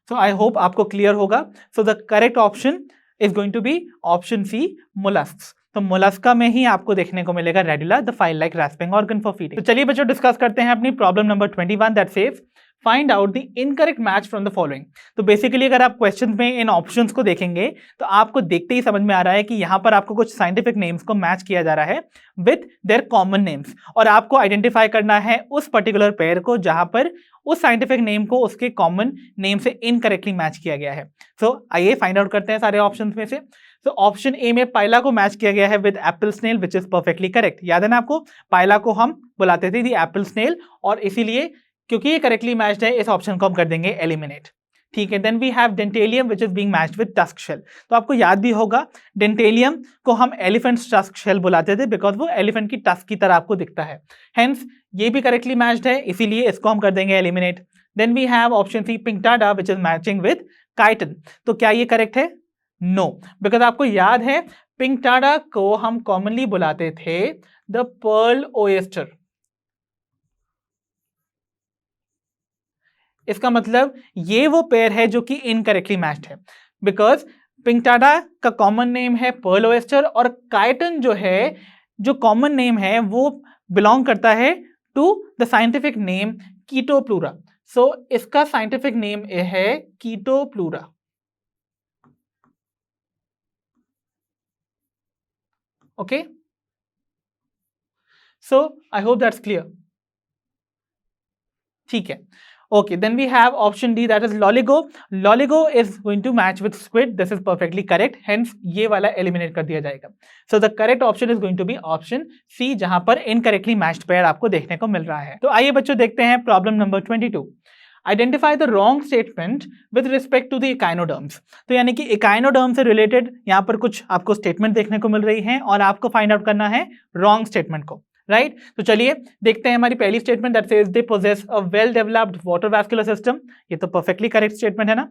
So I hope आपको क्लियर होगा। So the correct option is going to be option C molluscs. तो Mollusca में ही आपको देखने को मिलेगा radula the file like rasping organ for feeding. तो चलिए बच्चों डिस्कस करते हैं अपनी problem number 21 that says find out the incorrect match from the following. तो बेसिकली अगर आप क्वेश्चन में इन ऑप्शंस को देखेंगे तो आपको देखते ही समझ में आ रहा है कि यहाँ पर आपको कुछ साइंटिफिक नेम्स को मैच किया जा रहा है विथ देयर कॉमन नेम्स और आपको आइडेंटिफाई करना है उस पर्टिकुलर पेयर को जहां पर उस साइंटिफिक नेम को उसके कॉमन नेम से इनकरेक्टली मैच किया गया है। सो आइए फाइंड आउट करते हैं सारे ऑप्शंस में से। तो ऑप्शन ए में पाइला को मैच किया गया है with apple snail which is perfectly correct. याद है ना आपको, पाइला को हम बुलाते थे दी एप्पल स्नेल और इसीलिए क्योंकि ये करेक्टली मैच्ड है इस ऑप्शन को हम कर देंगे एलिमिनेट, ठीक है। Then we have Dentalium which is being matched with tusk shell. तो आपको याद भी होगा डेंटेलियम को हम एलिफेंट टस्क शेल बुलाते थे बिकॉज वो एलिफेंट की टस्क की तरह आपको दिखता है, हेंस ये भी करेक्टली मैच्ड है इसीलिए इसको हम कर देंगे eliminate. Then we have option C Pinctada which is matching with chiton. तो क्या ये करेक्ट है? नो, बिकॉज आपको याद है पिंकटाडा को हम कॉमनली बुलाते थे द पर्ल ओएस्टर। इसका मतलब ये वो पेयर है जो कि इनकरेक्टली मैच्ड है बिकॉज पिंकटाडा का कॉमन नेम है पर्ल ओएस्टर और काइटन जो है जो कॉमन नेम है वो बिलोंग करता है to the scientific name Chaetopleura. So इसका साइंटिफिक नेम है Chaetopleura, okay. So I hope that's clear, ठीक है। Okay, then we have option D that is Loligo. Loligo is going to match with squid. This is perfectly correct. Hence ये वाला eliminate कर दिया जाएगा. So the correct option is going to be option C जहां पर incorrectly matched pair आपको देखने को मिल रहा है। तो आइए बच्चों देखते हैं problem number 22. Identify the wrong statement with respect to the echinoderms. तो यानी कि echinoderm से related यहाँ पर कुछ आपको statement देखने को मिल रही है और आपको find out करना है wrong statement को, राइट तो चलिए देखते हैं हमारी पहली statement that says they possess a well developed water vascular system. ये तो परफेक्टली करेक्ट स्टेटमेंट है ना।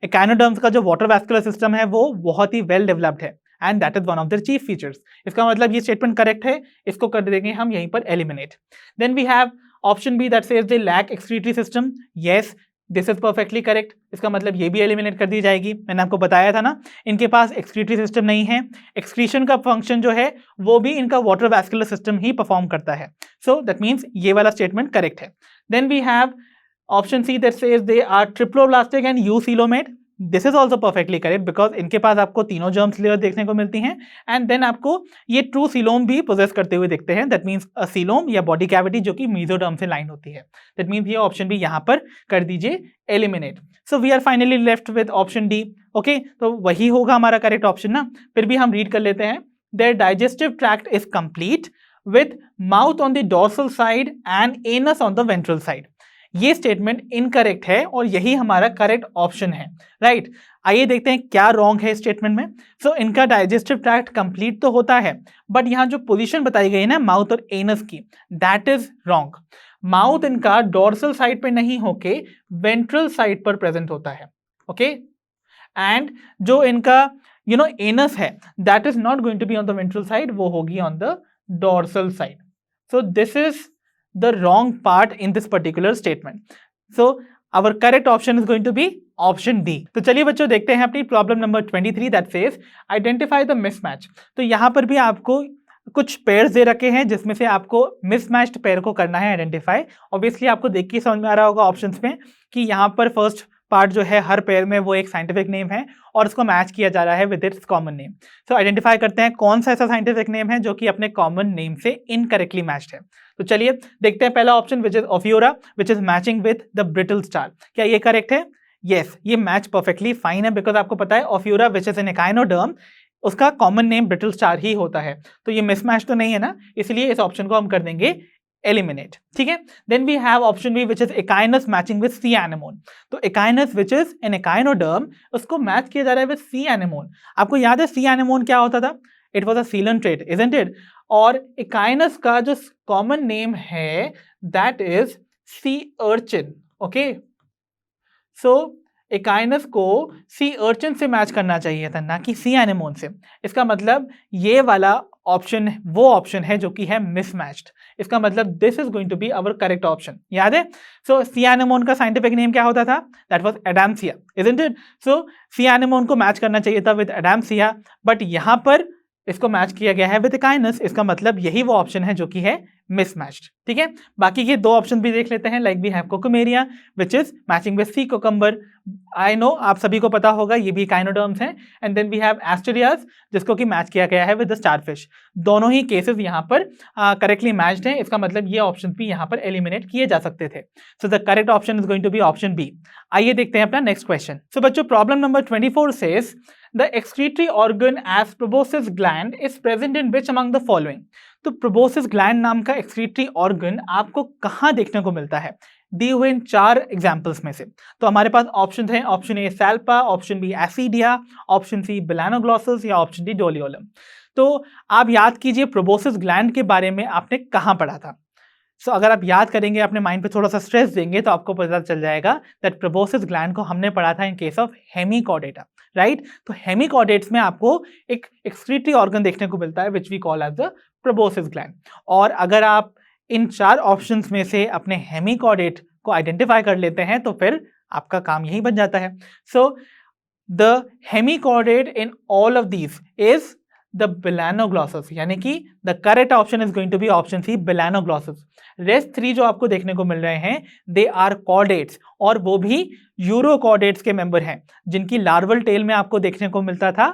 एकाइनोडर्म्स का जो वाटर वैस्कुलर सिस्टम है वो बहुत ही वेल डेवलप्ड है and that is one of their chief features. इसका मतलब ये स्टेटमेंट करेक्ट है, इसको कर देंगे हम यहीं पर eliminate. Then we have option B that says they lack excretory system. Yes this is perfectly correct, इसका मतलब ये भी एलिमिनेट कर दी जाएगी। मैंने आपको बताया था ना इनके पास एक्सक्रीटरी सिस्टम नहीं है, एक्सक्रीशन का फंक्शन जो है वो भी इनका वाटर वैस्कुलर सिस्टम ही परफॉर्म करता है। सो दैट मीन्स ये वाला स्टेटमेंट करेक्ट है। Then we have option C that says they are triploblastic and eucoelomate. This is also perfectly correct because इनके पास आपको तीनों जर्म्स लेयर देखने को मिलती हैं एंड देन आपको ये ट्रू सीलोम भी पोजेस करते हुए दिखते हैं। दैट मीन्स अ सीलोम या बॉडी कैविटी जो कि मीजोडर्म से लाइन होती है। दैट मीन्स ये ऑप्शन भी यहाँ पर कर दीजिए eliminate. So we are finally left with option D. Okay तो वही होगा हमारा करेक्ट ऑप्शन ना। फिर भी हम रीड कर लेते हैं। Their digestive tract is complete with mouth on the dorsal side and anus on the ventral side. ये स्टेटमेंट इनकरेक्ट है और यही हमारा करेक्ट ऑप्शन है। राइट आइए देखते हैं क्या रॉन्ग है स्टेटमेंट में। सो इनका डाइजेस्टिव ट्रैक्ट कंप्लीट तो होता है बट यहाँ जो पोजीशन बताई गई है ना माउथ और एनस की, दैट इज रॉन्ग। माउथ इनका डोर्सल साइड पे नहीं होके वेंट्रल साइड पर प्रेजेंट होता है। ओके एंड जो इनका एनस है that is not going to be on the ventral side, वो होगी on the dorsal side. So this is the wrong part in this particular statement. So our correct option is going to be option D. तो चलिए बच्चों देखते हैं अपनी problem number 23 that says identify the mismatch। तो यहाँ पर भी आपको कुछ पेयर्स दे रखे हैं जिसमें से आपको मिसमैच्ड पेयर को करना है आइडेंटिफाई। ऑब्वियसली आपको देख के समझ में आ रहा होगा ऑप्शंस में कि यहाँ पर फर्स्ट पार्ट जो है हर पेयर में वो एक साइंटिफिक नेम है और उसको मैच किया जा रहा है with its common name. So identify करते हैं कौन सा ऐसा साइंटिफिक नेम है जो कि अपने कॉमन नेम से इनकरेक्टली मैच्ड है। तो चलिए देखते हैं पहला option which is Ophiura which is matching with the brittle star. क्या ये करेक्ट है? यस ये मैच परफेक्टली फाइन है बिकॉज आपको पता है Ophiura which is an echinoderm उसका कॉमन नेम ब्रिटल स्टार ही होता है। तो ये मिसमैच तो नहीं है ना, इसलिए इस ऑप्शन को हम कर देंगे एलिमिनेट। ठीक है। Then we have option B which is Echinus matching with sea anemone. तो Echinus which is an echinoderm उसको मैच किया जा रहा है विद सी एनेमोन। आपको याद है सी एनेमोन क्या होता था? इट वॉज अ सीलन ट्रेट इजंट इट। और एकाइनस का जो कॉमन नेम है that is sea urchin. Okay so echinus को सी अर्चिन से मैच करना चाहिए था ना कि सी एनेमोन से। इसका मतलब ये वाला ऑप्शन वो ऑप्शन है जो कि है मिसमैच्ड। इसका मतलब this is going to be our correct option. याद है? सो सी एनेमोन का साइंटिफिक नेम क्या होता था? That was Adamsia isn't it. So sea anemone को मैच करना चाहिए था विद एडाम्सिया बट यहां पर इसको मैच किया गया है विद एकाइनस। इसका मतलब यही वो ऑप्शन है जो कि है मिसमैच्ड। ठीक है। बाकी के दो ऑप्शन भी देख लेते हैं। Like we have Cucumaria which is matching with sea cucumber. I know आप सभी को पता होगा ये भी काइनोडर्म्स हैं। And then we have Asterias जिसको कि मैच किया गया है विद द स्टारफिश। दोनों ही केसेस यहाँ पर करेक्टली मैच्ड हैं। इसका मतलब ये ऑप्शन भी यहाँ पर एलिमिनेट किए जा सकते थे। So the correct option is going to be option B. आइए देखते हैं अपना नेक्स्ट क्वेश्चन। सो बच्चों problem number 24 says the excretory organ as proboscis gland is present in which among the following। तो proboscis gland नाम का excretory organ आपको कहाँ देखने को मिलता है दिए हुए इन 4 एग्जाम्पल्स में से? तो हमारे पास ऑप्शन हैं, option A Salpa, option B Ascidia, option C Balanoglossus या ऑप्शन डी डोलियोलम। तो आप याद कीजिए प्रोबोसिस ग्लैंड के बारे में आपने कहाँ पढ़ा था। सो अगर आप याद करेंगे अपने माइंड पे थोड़ा सा स्ट्रेस देंगे तो आपको पता चल जाएगा दैट प्रोबोसिस ग्लैंड को हमने पढ़ा था in case of Hemichordata. Right तो हेमिकॉर्डेट्स में आपको एक एक्सक्रीटरी ऑर्गन देखने को मिलता है which we call as the proboscis gland. और अगर आप इन 4 ऑप्शंस में से अपने हेमिकॉर्डेट को आइडेंटिफाई कर लेते हैं तो फिर आपका काम यही बन जाता है। So the hemichordate in all of these is the Balanoglossus, यानी कि the correct option is going to be option C Balanoglossus. Rest 3 जो आपको देखने को मिल रहे हैं दे आर कॉर्डेट्स और वो भी यूरोकॉर्डेट्स के मेंबर हैं जिनकी लार्वल टेल में आपको देखने को मिलता था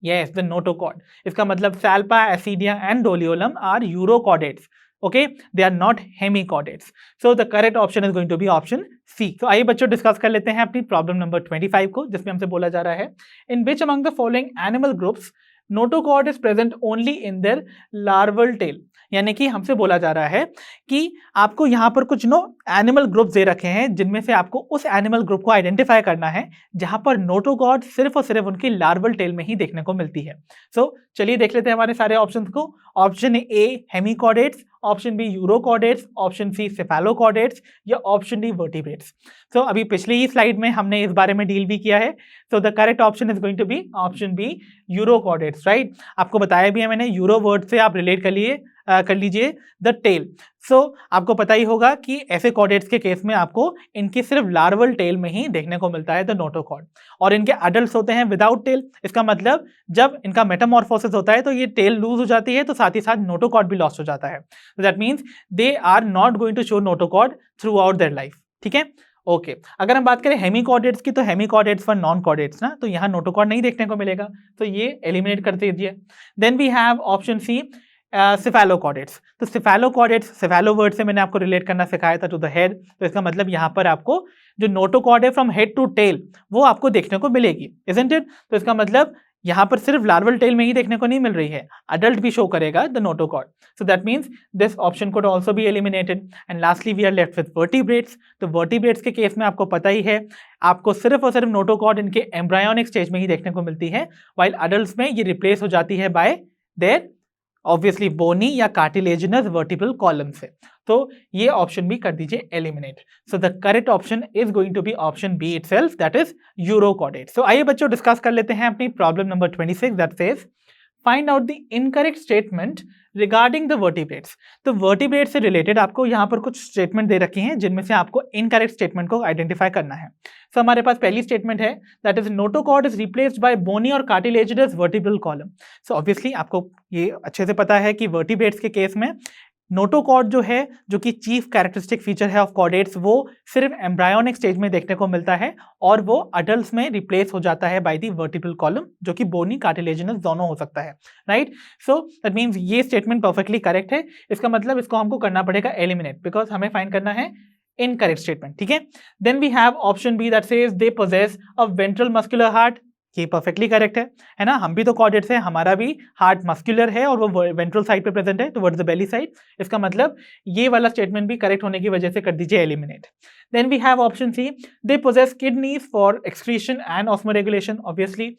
यस द नोटोकॉर्ड। इसका मतलब Salpa, Ascidia and Doliolum are urochordates. Okay they are not hemichordates. So the correct option is going to be option C. तो आइए बच्चों डिस्कस कर लेते हैं अपनी प्रॉब्लम नंबर 25 को जिसमें हमसे बोला जा रहा है in which among the following animal groups notochord is present only in their larval tail. यानी कि हमसे बोला जा रहा है कि आपको यहाँ पर कुछ एनिमल ग्रुप दे रखे हैं जिनमें से आपको उस एनिमल ग्रुप को आइडेंटिफाई करना है जहां पर नोटोकॉर्ड सिर्फ और सिर्फ उनकी लार्वल टेल में ही देखने को मिलती है। सो चलिए देख लेते हैं हमारे सारे ऑप्शंस को। Option A hemichordates, option B urochordates, option C cephalochordates या ऑप्शन डी वर्टिब्रेट्स। सो अभी पिछली ही स्लाइड में हमने इस बारे में डील भी किया है। So the correct option is going to be option B urochordates, right. आपको बताया भी है मैंने, यूरो वर्ड से आप रिलेट कर लीजिए द टेल। सो आपको पता ही होगा कि ऐसे कॉर्डेट्स के केस में आपको इनकी सिर्फ लार्वल टेल में ही देखने को मिलता है द नोटोकॉर्ड, और इनके अडल्ट होते हैं विदाउट टेल। इसका मतलब जब इनका मेटामॉर्फोसिस होता है तो ये टेल लूज हो जाती है, तो साथ ही साथ नोटोकॉर्ड भी लॉस्ट हो जाता है। That means they are not going to show notochord throughout their life, ठीक है। ओके, अगर हम बात करें हेमिकॉर्डेट्स की, तो हेमिकॉर्डेट्स फॉर नॉन कॉर्डेट्स ना, तो यहाँ नोटोकॉर्ड नहीं देखने को मिलेगा, तो ये एलिमिनेट कर दीजिए। Then we have option C cephalochordates. तो सिफेलोकॉर्डेट्स, सिफेलो वर्ड से मैंने आपको रिलेट करना सिखाया था टू द हेड, तो इसका मतलब यहाँ पर आपको जो नोटोकॉर्ड है फ्रॉम हेड टू टेल वो आपको देखने को मिलेगी, इजंट इट। तो इसका मतलब यहाँ पर सिर्फ लार्वल टेल में ही देखने को नहीं मिल रही है, अडल्ट भी शो करेगा the notochord. So that means this option could also be eliminated. And lastly we are left with vertebrates. तो वर्टिब्रेट्स के केस में आपको पता ही है, आपको सिर्फ और सिर्फ नोटोकॉर्ड इनके एम्ब्रायोनिक स्टेज में ही देखने को मिलती है, वाइल अडल्ट्स में ये रिप्लेस हो जाती है बाय देयर ऑब्वियसली बोनी या कार्टिलेजिनस वर्टिब्रल कॉलम से। तो ये ऑप्शन भी कर दीजिए eliminate. So the correct option is going to be option B itself, that is urochordate. So आइए बच्चों डिस्कस कर लेते हैं अपनी problem number 26 that says find out the incorrect statement regarding the vertebrates. तो वर्टिब्रेट से रिलेटेड आपको यहाँ पर कुछ स्टेटमेंट दे रखी हैं जिनमें से आपको इनकरेक्ट स्टेटमेंट को आइडेंटिफाई करना है। सो हमारे पास पहली स्टेटमेंट है that is notochord is replaced by bony और cartilaginous vertebral column. So obviously आपको ये अच्छे से पता है कि वर्टिब्रेट्स के केस में नोटोकॉर्ड जो है, जो कि चीफ कैरेक्टरिस्टिक फीचर है ऑफ कॉर्डेट्स, वो सिर्फ एम्ब्रायोनिक स्टेज में देखने को मिलता है और वो अडल्ट्स में रिप्लेस हो जाता है बाय द वर्टिब्रल कॉलम, जो कि बोनी कार्टिलेजिनस दोनों हो सकता है, राइट। सो दैट मीन्स ये स्टेटमेंट परफेक्टली करेक्ट है। इसका मतलब इसको हमको करना पड़ेगा एलिमिनेट, बिकॉज हमें फाइंड करना है इनकरेक्ट स्टेटमेंट, ठीक है। Then we have option B that says they possess a ventral muscular heart. ये परफेक्टली करेक्ट है ना, हम भी तो कॉर्डेट्स हैं, हमारा भी हार्ट मस्कुलर है और वो वेंट्रल साइड पे प्रेजेंट है टुवर्ड्स द बेली साइड। इसका मतलब ये वाला स्टेटमेंट भी करेक्ट होने की वजह से कर दीजिए eliminate. Then we have option C they possess kidneys for excretion and osmoregulation. Obviously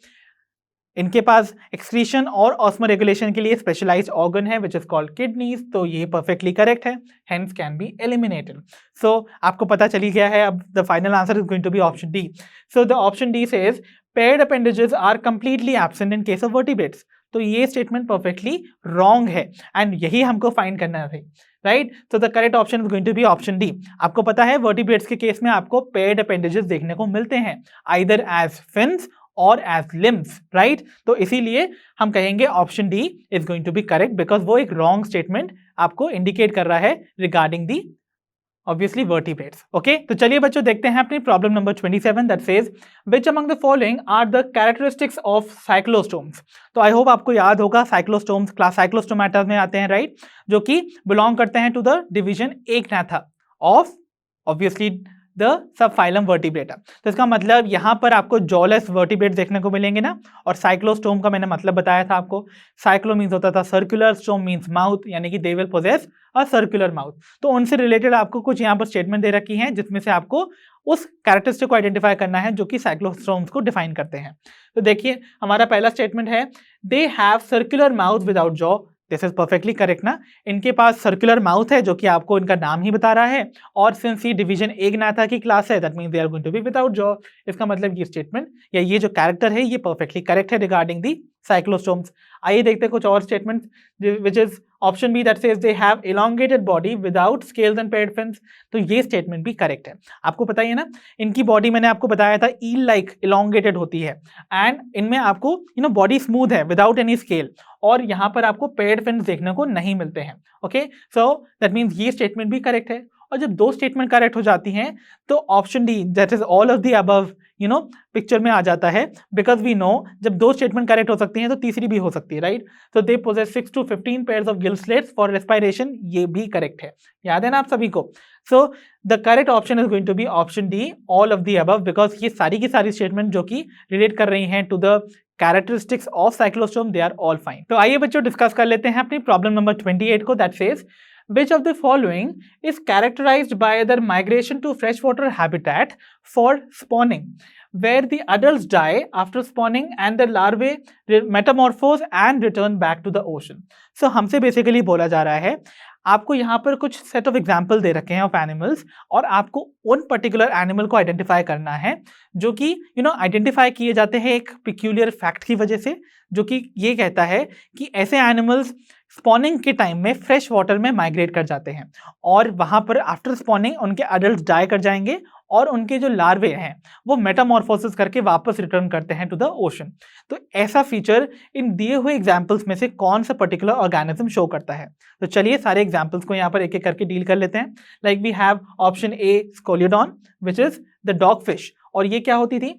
इनके पास एक्सक्रीशन और ऑस्मोरेगुलेशन के लिए स्पेशलाइज्ड ऑर्गन है विच इज कॉल्ड किडनीज, तो ये परफेक्टली करेक्ट है, hence can be eliminated. So आपको पता चली गया है, अब the final answer is going to be option D. So the option D says paired appendages are completely absent in case of vertebrates. तो ये स्टेटमेंट परफेक्टली रॉन्ग है and यही हमको फाइंड करना है, राइट। तो the correct option is going to be option D. आपको पता है वर्टिब्रेट्स के केस में आपको पेयर्ड अपेंडेजेस देखने को मिलते हैं, आइदर एज फिन्स और एज लिम्स, राइट। तो इसीलिए हम कहेंगे option D is going to be correct, because वो एक रॉन्ग स्टेटमेंट आपको इंडिकेट कर रहा है regarding the obviously vertebrates. Okay, तो चलिए बच्चों देखते हैं अपनी problem number 27 that says which among the following are the characteristics of cyclostomes. तो आई होप आपको याद होगा साइक्लोस्टोम्स क्लास साइक्लोस्टोमाटा में आते हैं, राइट, जो कि बिलोंग करते हैं to the division Agnatha of obviously the subphylum Vertebrata. तो इसका मतलब यहाँ पर आपको जॉलेस वर्टिब्रेट देखने को मिलेंगे ना, और साइक्लोस्टोम का मैंने मतलब बताया था आपको। साइक्लो मीन्स होता था सर्कुलर, स्टोम मीन्स माउथ, यानी कि they will possess a circular mouth. तो उनसे रिलेटेड आपको कुछ यहाँ पर स्टेटमेंट दे रखी हैं जिसमें से आपको उस कैरेक्टरिस्टिक को आइडेंटिफाई करना है जो कि साइक्लोस्टोम्स को डिफाइन करते हैं। तो देखिए हमारा पहला स्टेटमेंट है they have circular mouth without jaw. This is perfectly correct ना, इनके पास सर्कुलर माउथ है जो कि आपको इनका नाम ही बता रहा है, और सिंस ये डिवीजन एग्नाथा की क्लास है that means they are going to be without jaw. इसका मतलब ये स्टेटमेंट या ये जो कैरेक्टर है ये परफेक्टली करेक्ट है रिगार्डिंग दी साइक्लोस्टोम्स। आइए देखते हैं कुछ और statement which is option B that says they have elongated body without scales and paired fins. तो ये स्टेटमेंट भी करेक्ट है। आपको पता ही है ना, इनकी बॉडी मैंने आपको बताया था ईल लाइक एलोंगेटेड होती है, एंड इनमें आपको बॉडी स्मूथ है विदाउट एनी स्केल, और यहाँ पर आपको पेयर्ड फिन्स देखने को नहीं मिलते हैं। ओके, सो दैट मीन्स ये स्टेटमेंट भी करेक्ट है। और जब दो स्टेटमेंट करेक्ट हो जाती हैं तो option D that is all of the above picture में आ जाता है, बिकॉज वी नो जब दो स्टेटमेंट करेक्ट हो सकती हैं तो तीसरी भी हो सकती है, राइट। तो they possess 6 to 15 pairs of gill slates for respiration, ये भी करेक्ट है, याद है ना आप सभी को। So the correct option is going to be option D all of the above, because ये सारी की सारी स्टेटमेंट जो कि रिलेट कर रही हैं to the characteristics of cyclostome they are all fine. तो आइए बच्चों डिस्कस कर लेते हैं अपनी प्रॉब्लम नंबर 28 को, that says which of the following is characterized by either migration to freshwater habitat for spawning where the adults die after spawning and the larvae metamorphose and return back to the ocean। So हमसे basically बोला जा रहा है आपको यहाँ पर कुछ set of example दे रखे हैं ऑफ एनिमल्स और आपको उन पर्टिकुलर एनिमल को आइडेंटिफाई करना है जो कि आइडेंटिफाई किए जाते हैं एक पिक्यूलियर फैक्ट की वजह से, जो कि ये कहता है कि ऐसे एनिमल्स स्पॉनिंग के टाइम में फ्रेश वाटर में माइग्रेट कर जाते हैं और वहां पर आफ्टर स्पॉनिंग उनके अडल्ट डाई कर जाएंगे और उनके जो लार्वे हैं वो मेटामॉर्फोसिस करके वापस रिटर्न करते हैं टू द ओशन। तो ऐसा फीचर इन दिए हुए एग्जाम्पल्स में से कौन सा पर्टिकुलर ऑर्गेनिज्म शो करता है? तो चलिए सारे एग्जाम्पल्स को यहाँ पर एक एक करके डील कर लेते हैं। Like we have option A Scoliodon which is the dog fish, और ये क्या होती थी?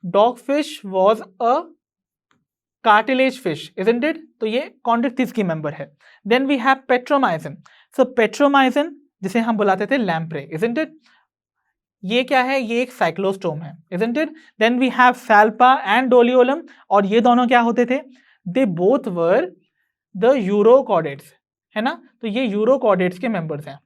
Dog fish was a cartilage fish, isn't it? तो ये कॉन्ड्रिक्थिस की मेंबर है। Then we have Petromyzon, so Petromyzon जिसे हम बुलाते थे लैम्प्रे, isn't it? ये क्या है? ये एक साइक्लोस्टोम है, isn't it? Then we have Salpa and Doliolum, और ये दोनों क्या होते थे? They both were the urochordates, है ना? तो ये यूरोकॉर्डेट्स के मेंबर्स हैं।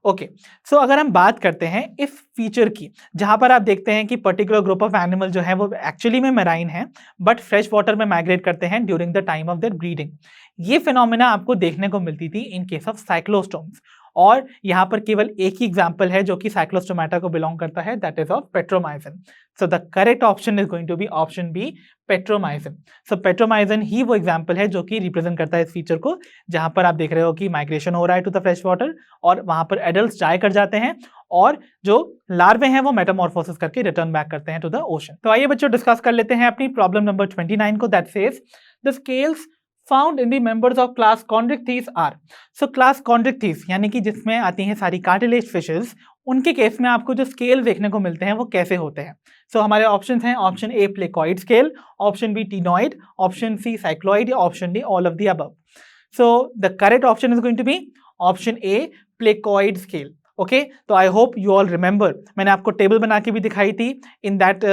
ओके, सो अगर हम बात करते हैं इस फीचर की जहां पर आप देखते हैं कि पर्टिकुलर ग्रुप ऑफ एनिमल जो है वो एक्चुअली में मैराइन है बट फ्रेश वाटर में माइग्रेट करते हैं during the time of their breeding, ये फिनोमेना आपको देखने को मिलती थी इन केस ऑफ साइक्लोस्टोम्स। और यहाँ पर केवल एक ही एग्जाम्पल है जो कि साइक्लोस्टोमाटा को बिलोंग करता है, that is of Petromyzon. So the correct option is going to be option B, Petromyzon. So Petromyzon ही वो एग्जाम्पल है जो कि रिप्रेजेंट करता है इस फीचर को, जहां पर आप देख रहे हो कि माइग्रेशन हो रहा है टू द फ्रेश वाटर और वहां पर एडल्ट्स डाई कर जाते हैं और जो लार्वे हैं वो मेटामॉर्फोसिस करके रिटर्न बैक करते हैं टू द ओशन। तो आइए बच्चों डिस्कस कर लेते हैं अपनी प्रॉब्लम नंबर 29 को, that says the scales found in the members of class Chondrichthyes are. So class Chondrichthyes यानी कि जिसमें आती हैं सारी कार्टिलेज फिशेस, उनके केस में आपको जो स्केल देखने को मिलते हैं वो कैसे होते हैं? सो हमारे ऑप्शंस हैं option A placoid scale, option B ctenoid, option C cycloid, option D all of the above. So the correct option is going to be option A placoid scale. Okay, तो I hope you all remember, मैंने आपको table बना के भी दिखाई थी in that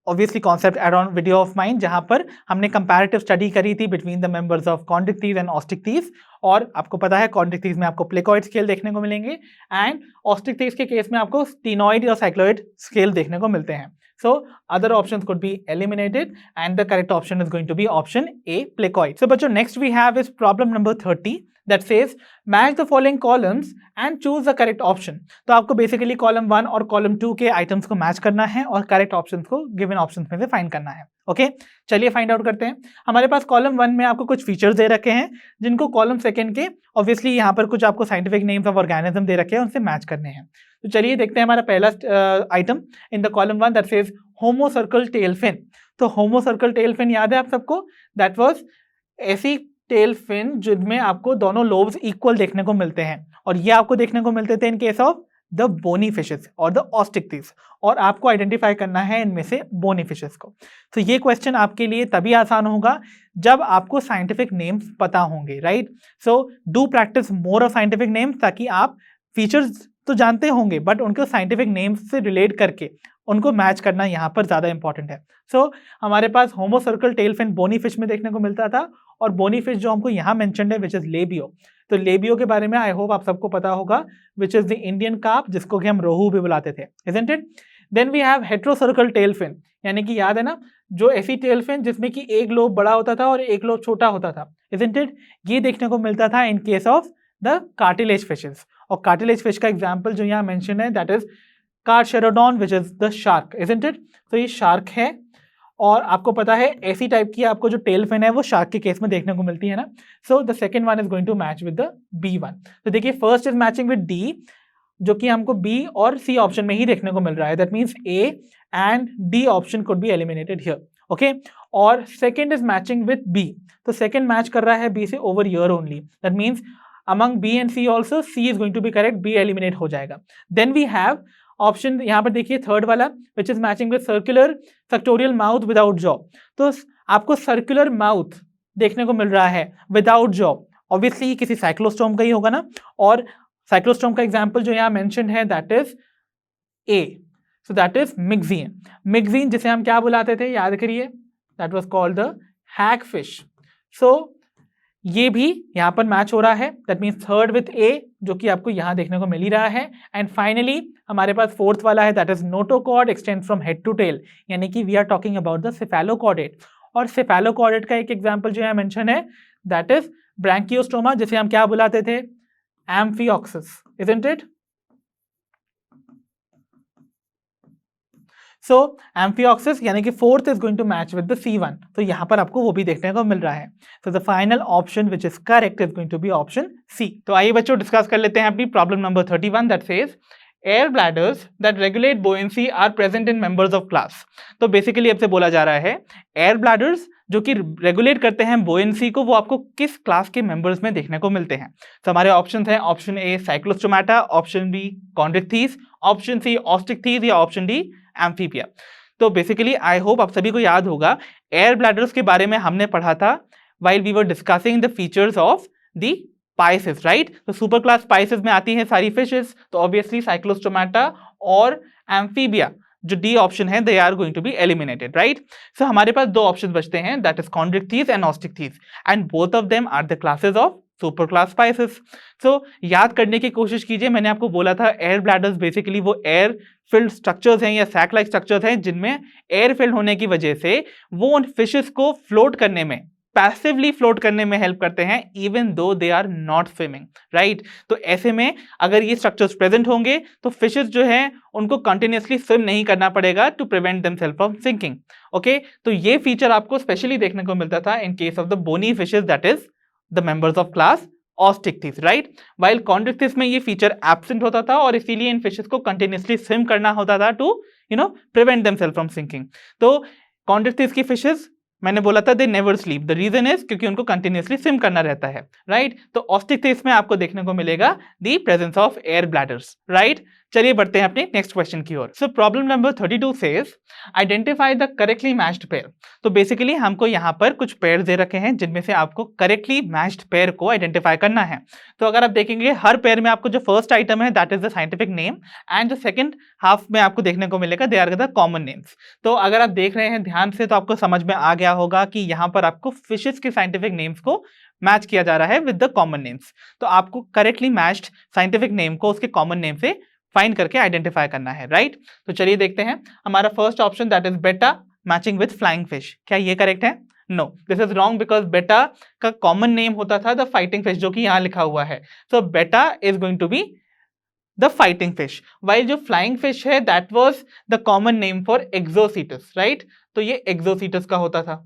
obviously concept add on video of mine, जहां पर हमने कंपैरेटिव स्टडी करी थी between the members of Chondrichthyes and ऑस्टिक्थीस। और आपको पता है कॉन्ड्रिक्थीस में आपको प्लेकॉइड स्केल देखने को मिलेंगे एंड ऑस्टिक्थीस के केस में आपको टीनॉइड और साइक्लॉइड स्केल देखने को मिलते हैं। So other options could be eliminated and the correct option is going to be option A, placoid. So बच्चों next we have is problem number 30 that says match the following columns and choose the correct option. तो आपको basically column 1 और column 2 के items को match करना है और correct options को given options में से find करना है। ओके, चलिए फाइंड आउट करते हैं। हमारे पास कॉलम 1 में आपको कुछ फीचर्स दे रखे हैं जिनको कॉलम 2 के ऑब्वियसली यहाँ पर कुछ आपको साइंटिफिक नेम्स ऑफ ऑर्गेनिज्म दे रखे हैं, उनसे मैच करने हैं। तो चलिए देखते हैं हमारा पहला item in the column 1 that says homocercal tail fin. तो होमो सर्कल टेल फिन याद है आप सबको? दैट वाज ऐसी टेल फिन जिनमें आपको दोनों लोब्स इक्वल देखने को मिलते हैं और ये आपको देखने को मिलते थे in case of the bony fishes और द ऑस्टिक्थीस, और आपको आइडेंटिफाई करना है इनमें से बोनी फिशेस को। तो ये क्वेश्चन आपके लिए तभी आसान होगा जब आपको साइंटिफिक नेम्स पता होंगे, right? So do practice more of scientific names ताकि आप फीचर्स तो जानते होंगे बट उनको साइंटिफिक नेम्स से रिलेट करके उनको मैच करना यहाँ पर ज़्यादा इंपॉर्टेंट है। सो हमारे पास homocercal tail fin bony fish में देखने को मिलता था और बोनी फिश जो हमको यहाँ मेंशन्ड है विच इज लेबियो। तो लेबियो के बारे में आई होप आप सबको पता होगा, which is the Indian carp जिसको कि हम रोहू भी बुलाते थे, isn't it? Then we have heterocercal tail fin, यानी कि याद है ना जो ऐसी टेल फिन जिसमें कि एक लोब बड़ा होता था और एक लोब छोटा होता था, isn't it? ये देखने को मिलता था in case of the cartilage fishes. और कार्टिलेज फिश का एग्जाम्पल जो यहाँ मेंशन है that is Carcharodon which is the shark, isn't it? तो ये शार्क है और आपको पता है ऐसी टाइप की आपको जो टेल फिन है वो शार्क के केस में देखने को मिलती है ना। So the second one is going to match with the B1। तो देखिए first is matching with D जो कि हमको B और C ऑप्शन में ही देखने को मिल रहा है, that means A and D option could be eliminated here, okay. और second is matching with B, तो सेकंड मैच कर रहा है B से over here only, that means among B and C also C is going to be correct, B eliminate हो जाएगा। Then we have option यहाँ पर देखिए थर्ड वाला विच is matching with circular factorial mouth without jaw. तो आपको circular mouth देखने को मिल रहा है विदाउट जॉ, ऑब्वियसली किसी साइक्लोस्टोम का ही होगा ना, और साइक्लोस्टोम का एग्जांपल जो यहाँ मेंशन है that is A. So that is Myxine. Myxine जिसे हम क्या बुलाते थे, याद करिए, that was called the hag fish. So ये भी यहाँ पर मैच हो रहा है, that means third with A, जो कि आपको यहाँ देखने को मिल ही रहा है। एंड फाइनली हमारे पास फोर्थ वाला है, that is notochord extend from head to tail, यानी कि we are talking about the cephalochordate. और सेफेलोकॉर्डेट का एक एग्जाम्पल जो है मेंशन है, दैट इज ब्रैंकियोस्टोमा, जिसे हम क्या बुलाते थे, amphioxus, isn't it? So amphioxus यानी कि fourth is going to match with the C1, तो यहां पर आपको वो भी देखने को मिल रहा है। So the final option which is correct is going to be option C. तो आइए बच्चों डिस्कस कर लेते हैं अपनी problem number 31 that says air bladders that regulate buoyancy are present in members of class. तो बेसिकली अब से बोला जा रहा है एयर ब्लैडर्स जो कि रेगुलेट करते हैं बुओयेंसी को, वो आपको किस क्लास के मेंबर्स में देखने को मिलते हैं। तो हमारे ऑप्शन हैं, option A Cyclostomata, option B Chondrichthyes, option C Osteichthyes या ऑप्शन डी एम्फीबिया। तो बेसिकली आई होप आप सभी को याद होगा एयर ब्लैडर्स के बारे में हमने पढ़ा था while we were discussing the features of the Pisces, right? तो सुपर क्लास पाइसेस में आती हैं सारी फिशेस, तो ऑब्वियसली साइक्लोस्टोमाटा और एम्फीबिया जो डी ऑप्शन है they are going to be eliminated, right? So हमारे पास दो ऑप्शन बचते हैं, that is Chondrichthyes and Osteichthyes, and both of them are the classes of super class Pisces. सो याद करने की कोशिश कीजिए, मैंने आपको बोला था एयर ब्लैडर्स बेसिकली वो एयर फिल्ड स्ट्रक्चर्स हैं या सैक लाइक स्ट्रक्चर्स हैं जिनमें एयर फिल्ड होने की वजह से वो उन फिशेस को फ्लोट करने में, पैसिवली फ्लोट करने में हेल्प करते हैं even though they are not swimming, right? तो ऐसे में अगर ये स्ट्रक्चर्स प्रेजेंट होंगे तो फिशेस जो हैं उनको कंटिन्यूअसली स्विम नहीं करना पड़ेगा to prevent themselves from sinking. Okay, तो ये फीचर आपको स्पेशली देखने को मिलता था in case of the bony fishes that is the members of class Osteichthyes, right? While Chondrichthyes में ये फीचर एब्सेंट होता था और इसीलिए इन फिशेस को कंटिन्यूअसली स्विम करना होता था to prevent themselves from sinking. तो कॉन्ड्रिक्थीस की फिशेस मैंने बोला था they never sleep, the reason is क्योंकि उनको कंटिन्यूअसली स्विम करना रहता है, राइट? तो ऑस्ट्रिक्थीस में आपको देखने को मिलेगा the presence of air bladders, right? चलिए बढ़ते हैं अपने नेक्स्ट क्वेश्चन की ओर। So problem number 32 says identify the correctly matched pair. तो बेसिकली हमको यहाँ पर कुछ पेयर दे रखे हैं जिनमें से आपको करेक्टली मैच्ड पेयर को आइडेंटिफाई करना है। तो अगर आप देखेंगे हर पेयर में आपको जो फर्स्ट आइटम है that is the scientific name, and जो सेकंड हाफ में आपको देखने को मिलेगा they are the common names. तो अगर आप देख रहे हैं ध्यान से तो आपको समझ में आ गया होगा कि यहाँ पर आपको फिशेस के साइंटिफिक नेम्स को मैच किया जा रहा है विद द कॉमन नेम्स। तो आपको करेक्टली मैच्ड साइंटिफिक नेम को उसके कॉमन नेम से फाइंड करके आइडेंटिफाई करना है, राइट? तो चलिए देखते हैं। हमारा first option that is Betta matching with flying fish, क्या ये करेक्ट है? No, this is wrong because Betta का कॉमन नेम होता था द फाइटिंग फिश, जो कि यहाँ लिखा हुआ है। So Betta is going to be the fighting fish, while जो फ्लाइंग फिश है that was the common name for Exocoetus, right? तो ये एक्सोसीटस का होता था,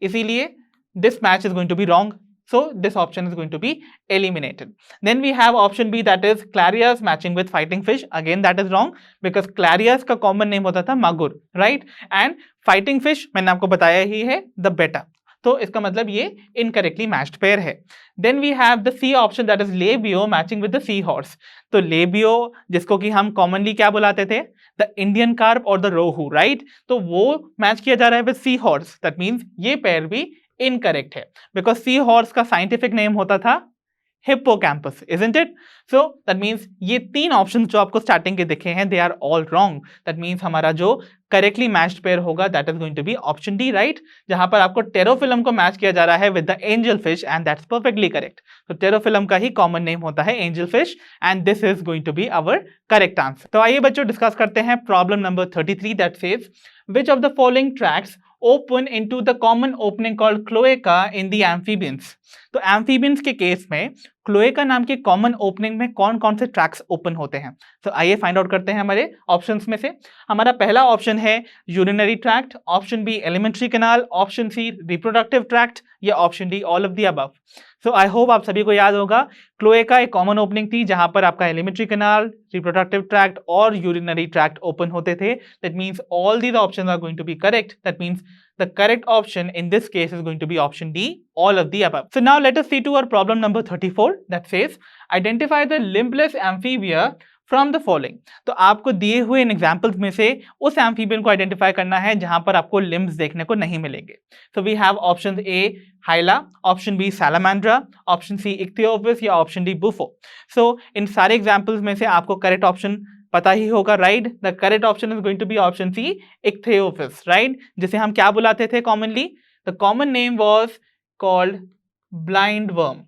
इसीलिए this match is going to be wrong, so this option is going to be eliminated. Then we have option B that is clarias matching with fighting fish, again that is wrong because clarias का common name होता था magur, right? and fighting fish मैंने आपको बताया ही है the betta, तो इसका मतलब ये incorrectly matched pair है। Then we have the C option that is labio matching with the seahorse। तो labio जिसको कि हम commonly क्या बुलाते थे, the Indian carp और the rohu, right? तो वो मैच किया जा रहा है with seahorse, that means ये पेयर भी इनकरेक्ट है बिकॉज सी हॉर्स का साइंटिफिक नेम होता था Hippocampus, isn't it? So that means ये तीन ऑप्शंस जो आपको स्टार्टिंग के दिखे हैं they are all wrong. That means हमारा जो करेक्टली मैच्ड पेयर होगा that is going to be option D, right? जहां पर आपको टेरोफिलम को मैच किया जा रहा है with the angel fish and that's perfectly correct. तो टेरोफिलम का ही कॉमन नेम होता है angel fish and this is going to be our correct answer. तो आइए बच्चों डिस्कस करते हैं problem number 33 that says which of the following tracts open into the common opening called cloaca in the amphibians। तो amphibians के case में cloaca नाम के कॉमन ओपनिंग में कौन कौन से ट्रैक्स ओपन होते हैं। तो आइए फाइंड आउट करते हैं हमारे ऑप्शंस में से। हमारा पहला ऑप्शन है urinary tract, option B alimentary canal, option C reproductive tract या option D all of the above. So I hope आप सभी को याद होगा क्लोएका एक कॉमन ओपनिंग थी जहां पर आपका एलिमेंट्री कैनाल, रिप्रोडक्टिव ट्रैक्ट और यूरिनरी ट्रैक्ट ओपन होते थे। That means all these options are going to be correct. That means the correct option in this case is going to be option D, all of the above. So now let us see to our problem number 34 that says identify the limbless amphibia from the following। तो आपको दिए हुए इन examples में से उस amphibian को identify करना है जहां पर आपको लिम्ब्स देखने को नहीं मिलेंगे। तो we have option A Hyla, option B Salamandra, option C Ichthyophis या ऑप्शन डी बुफो। सो इन सारे एग्जाम्पल्स में से आपको करेक्ट ऑप्शन पता ही होगा, right? The correct option is going to be option C, Ichthyophis, right? जिसे हम क्या बुलाते थे commonly? The common name was called blind worm.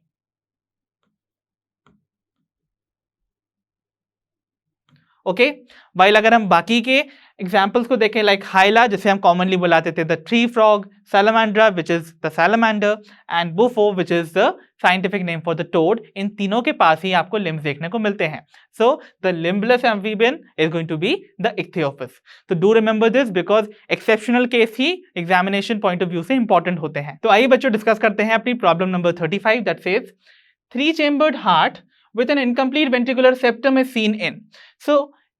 Okay, while अगर हम बाकी के एग्जाम्पल्स को देखें, लाइक हाइला जिसे हम कॉमनली बुलाते थे the tree frog, Salamandra which is the salamander, and Bufo which is the scientific name for the toad, इन तीनों के पास ही आपको लिम्स देखने को मिलते हैं। So the limbless amphibian is going to be the Ichthyophis. तो do remember this because exceptional case ही एग्जामिनेशन पॉइंट ऑफ व्यू से इंपॉर्टेंट होते हैं। तो आइए बच्चों डिस्कस करते हैं अपनी problem number 35 that says 3-chambered heart with an incomplete ventricular septum is seen in। So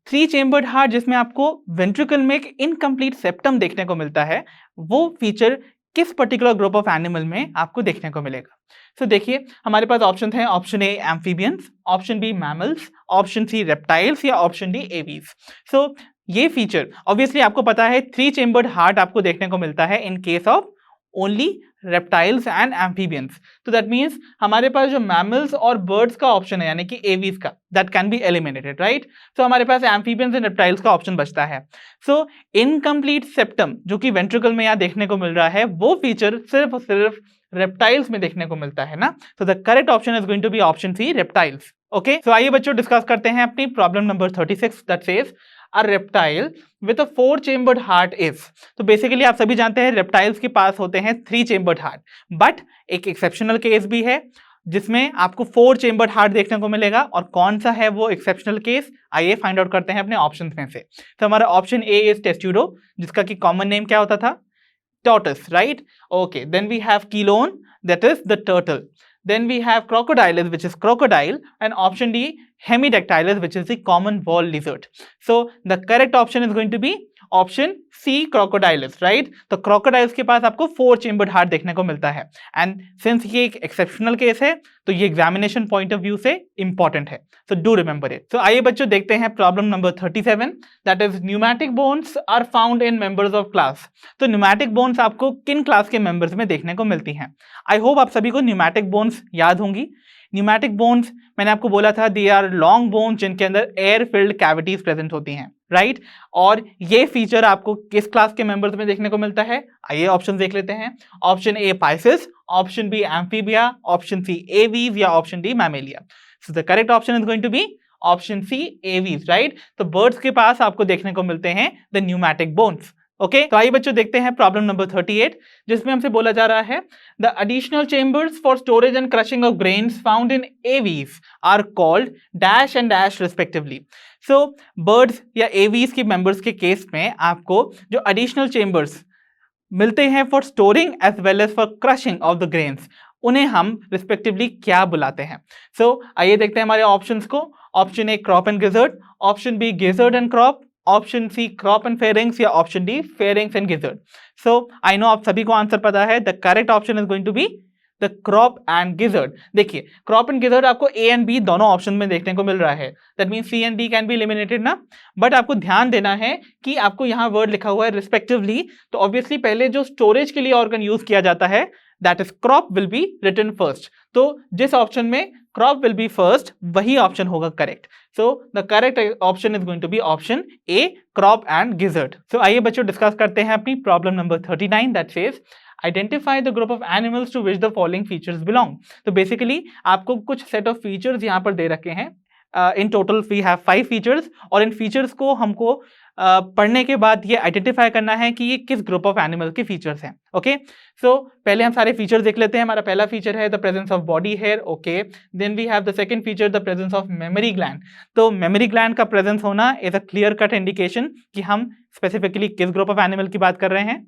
3-chambered heart जिसमें आपको वेंट्रिकल में एक इनकम्प्लीट सेप्टम देखने को मिलता है, वो फीचर किस पर्टिकुलर ग्रुप ऑफ एनिमल में आपको देखने को मिलेगा? सो देखिए हमारे पास ऑप्शन है, option A amphibians, option B mammals, option C reptiles या ऑप्शन डी एवीज। सो ये फीचर ऑब्वियसली आपको पता है 3-chambered हार्ट आपको देखने को मिलता है in case of only reptiles and amphibians. तो दैट मीन्स हमारे पास जो मैमल्स और बर्ड्स का ऑप्शन है यानी कि एवीज का, that can be eliminated, right? So हमारे पास एम्फीबियंस एंड रेप्टाइल्स का ऑप्शन बचता है। सो इनकम्प्लीट सेप्टम जो कि वेंट्रिकल में यहाँ देखने को मिल रहा है, वो फीचर सिर्फ और सिर्फ रेप्टाइल्स में देखने को मिलता है ना। So the correct option is going to be option C, reptiles. Okay, so आइए बच्चों डिस्कस करते हैं अपनी problem number 36 that says a reptile with a 4-chambered heart is. तो बेसिकली आप सभी जानते हैं रेप्टाइल्स के पास होते हैं 3-chambered हार्ट, बट एक एक्सेप्शनल केस भी है जिसमें आपको 4-chambered हार्ट देखने को मिलेगा। और कौन सा है वो एक्सेप्शनल केस, आइए फाइंड आउट करते हैं अपने ऑप्शंस में से। तो हमारा ऑप्शन ए इज टेस्ट्यूडो, जिसका कि कॉमन नेम क्या होता था? tortoise, right? Okay, then we have Kelone, that is the turtle. Then we have Crocodilus, which is crocodile, and option D, Hemidactylus, which is the common wall lizard. So the correct option is going to be option C, Crocodylus, right? तो crocodiles के पास आपको 4-chambered heart देखने को मिलता है, and since ये एक एक्सेप्शनल केस है तो ये एग्जामिनेशन पॉइंट ऑफ व्यू से इंपॉर्टेंट है। So do remember it. तो आइए बच्चों देखते हैं problem number 37 that is pneumatic bones are found in members of class. तो न्यूमैटिक बोन्स आपको किन क्लास के मेंबर्स में देखने को मिलती हैं? आई होप आप सभी को न्यूमैटिक बोन्स याद होंगी। न्यूमैटिक बोन्स मैंने आपको बोला था दे आर लॉन्ग बोन्स जिनके अंदर एयर फिल्ड कैविटीज प्रेजेंट होती हैं, राइट? और ये फीचर आपको किस क्लास के मेंबर्स में देखने को मिलता है? आइए ऑप्शन देख लेते हैं। Option A Pisces, option B Amphibia, option C Aves या option D Mammalia. So the correct option is going to be option C, Aves, right? तो बर्ड्स के पास आपको देखने को मिलते हैं द न्यूमैटिक बोन्स। ओके, तो आइए बच्चों देखते हैं प्रॉब्लम नंबर 38 जिसमें हमसे बोला जा रहा है the additional chambers for storage and crushing of grains found in aves are called dash and dash respectively. So birds या एवीज के मेंबर्स के केस में आपको जो एडिशनल चेंबर्स मिलते हैं for storing as well as for crushing of the grains, उन्हें हम रिस्पेक्टिवली क्या बुलाते हैं? सो आइए देखते हैं हमारे ऑप्शंस को। Option A crop and gizzard, option B gizzard and crop, option C crop and pharynx या option D pharynx and gizzard. So I know आप सभी को आंसर पता है, the correct option is going to be the crop and gizzard. देखिए crop and gizzard आपको A and B दोनों option में देखने को मिल रहा है, that means C and D can be eliminated ना। बट आपको ध्यान देना है कि आपको यहाँ वर्ड लिखा हुआ है रिस्पेक्टिवली, तो ऑब्वियसली पहले जो स्टोरेज के लिए ऑर्गन यूज किया जाता है that is crop will be written first. तो जिस ऑप्शन में क्रॉप विल बी फर्स्ट वही ऑप्शन होगा correct. So the correct option is going to be option A, crop and gizzard. So आइए बच्चों डिस्कस करते हैं अपनी problem number 39 that says identify the group of animals to which the following features belong. तो basically आपको कुछ set of features यहाँ पर दे रखे हैं। In total we have 5 features, और इन फीचर्स को हमको पढ़ने के बाद ये आइडेंटिफाई करना है कि ये किस ग्रुप ऑफ एनिमल के फीचर्स हैं। ओके, सो पहले हम सारे फीचर्स देख लेते हैं। हमारा पहला फीचर है the presence of body hair. Okay, then we have the second feature the presence of mammary gland. तो मेमोरी ग्लैंड का प्रेजेंस होना is a clear cut indication कि हम स्पेसिफिकली किस ग्रुप ऑफ एनिमल की बात कर रहे हैं।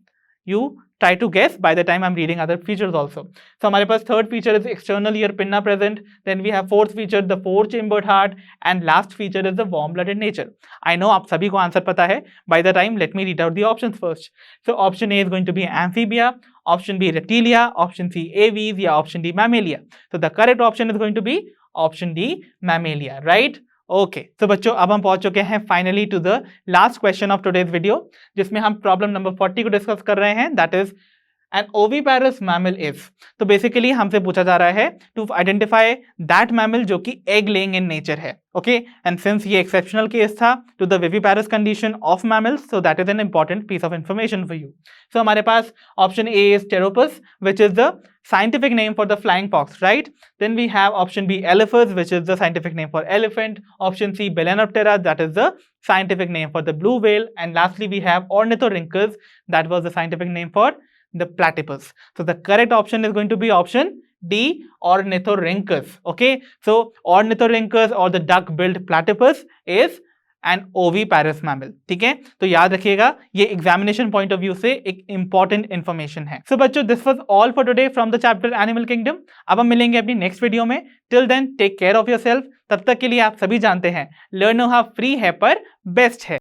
You try to guess by the time I'm reading other features also. So हमारे पास third feature is external ear pinna present. Then we have fourth feature the 4-chambered heart, and last feature is the warm-blooded nature. I know आप सभी को answer पता है. By the time let me read out the options first. So option A is going to be amphibia, option B reptilia, option C aves या option D mammalia. So the correct option is going to be option D mammalia, right? Okay, तो बच्चों अब हम पहुंच चुके हैं finally to the last question of today's video, जिसमें हम प्रॉब्लम नंबर 40 को डिस्कस कर रहे हैं, that is an oviparous mammal is. तो बेसिकली हमसे पूछा जा रहा है टू आइडेंटिफाई दैट मैमल जो कि एग लेइंग इन नेचर है। ओके, एंड सिंस ये एक्सेप्शनल केस था to the viviparous condition of mammals, so that is an important piece of information for you. So हमारे पास option A is Pteropus which is the scientific name for the flying fox, right? Then we have option B, Elephas, which is the scientific name for elephant. Option C, Balanoptera, that is the scientific name for the blue whale. And lastly, we have Ornithorhynchus, that was the scientific name for the platypus. So the correct option is going to be option D, Ornithorhynchus. Okay, so Ornithorhynchus or the duck-billed platypus is and oviparous mammal. ठीक है, तो याद रखिएगा ये examination point of view से एक important information है। So बच्चों, this was all for today from the chapter animal kingdom. अब हम मिलेंगे अपनी नेक्स्ट वीडियो में। Till then take care of yourself. तब तक के लिए आप सभी जानते हैं लर्न नो हाउ फ्री है पर बेस्ट है।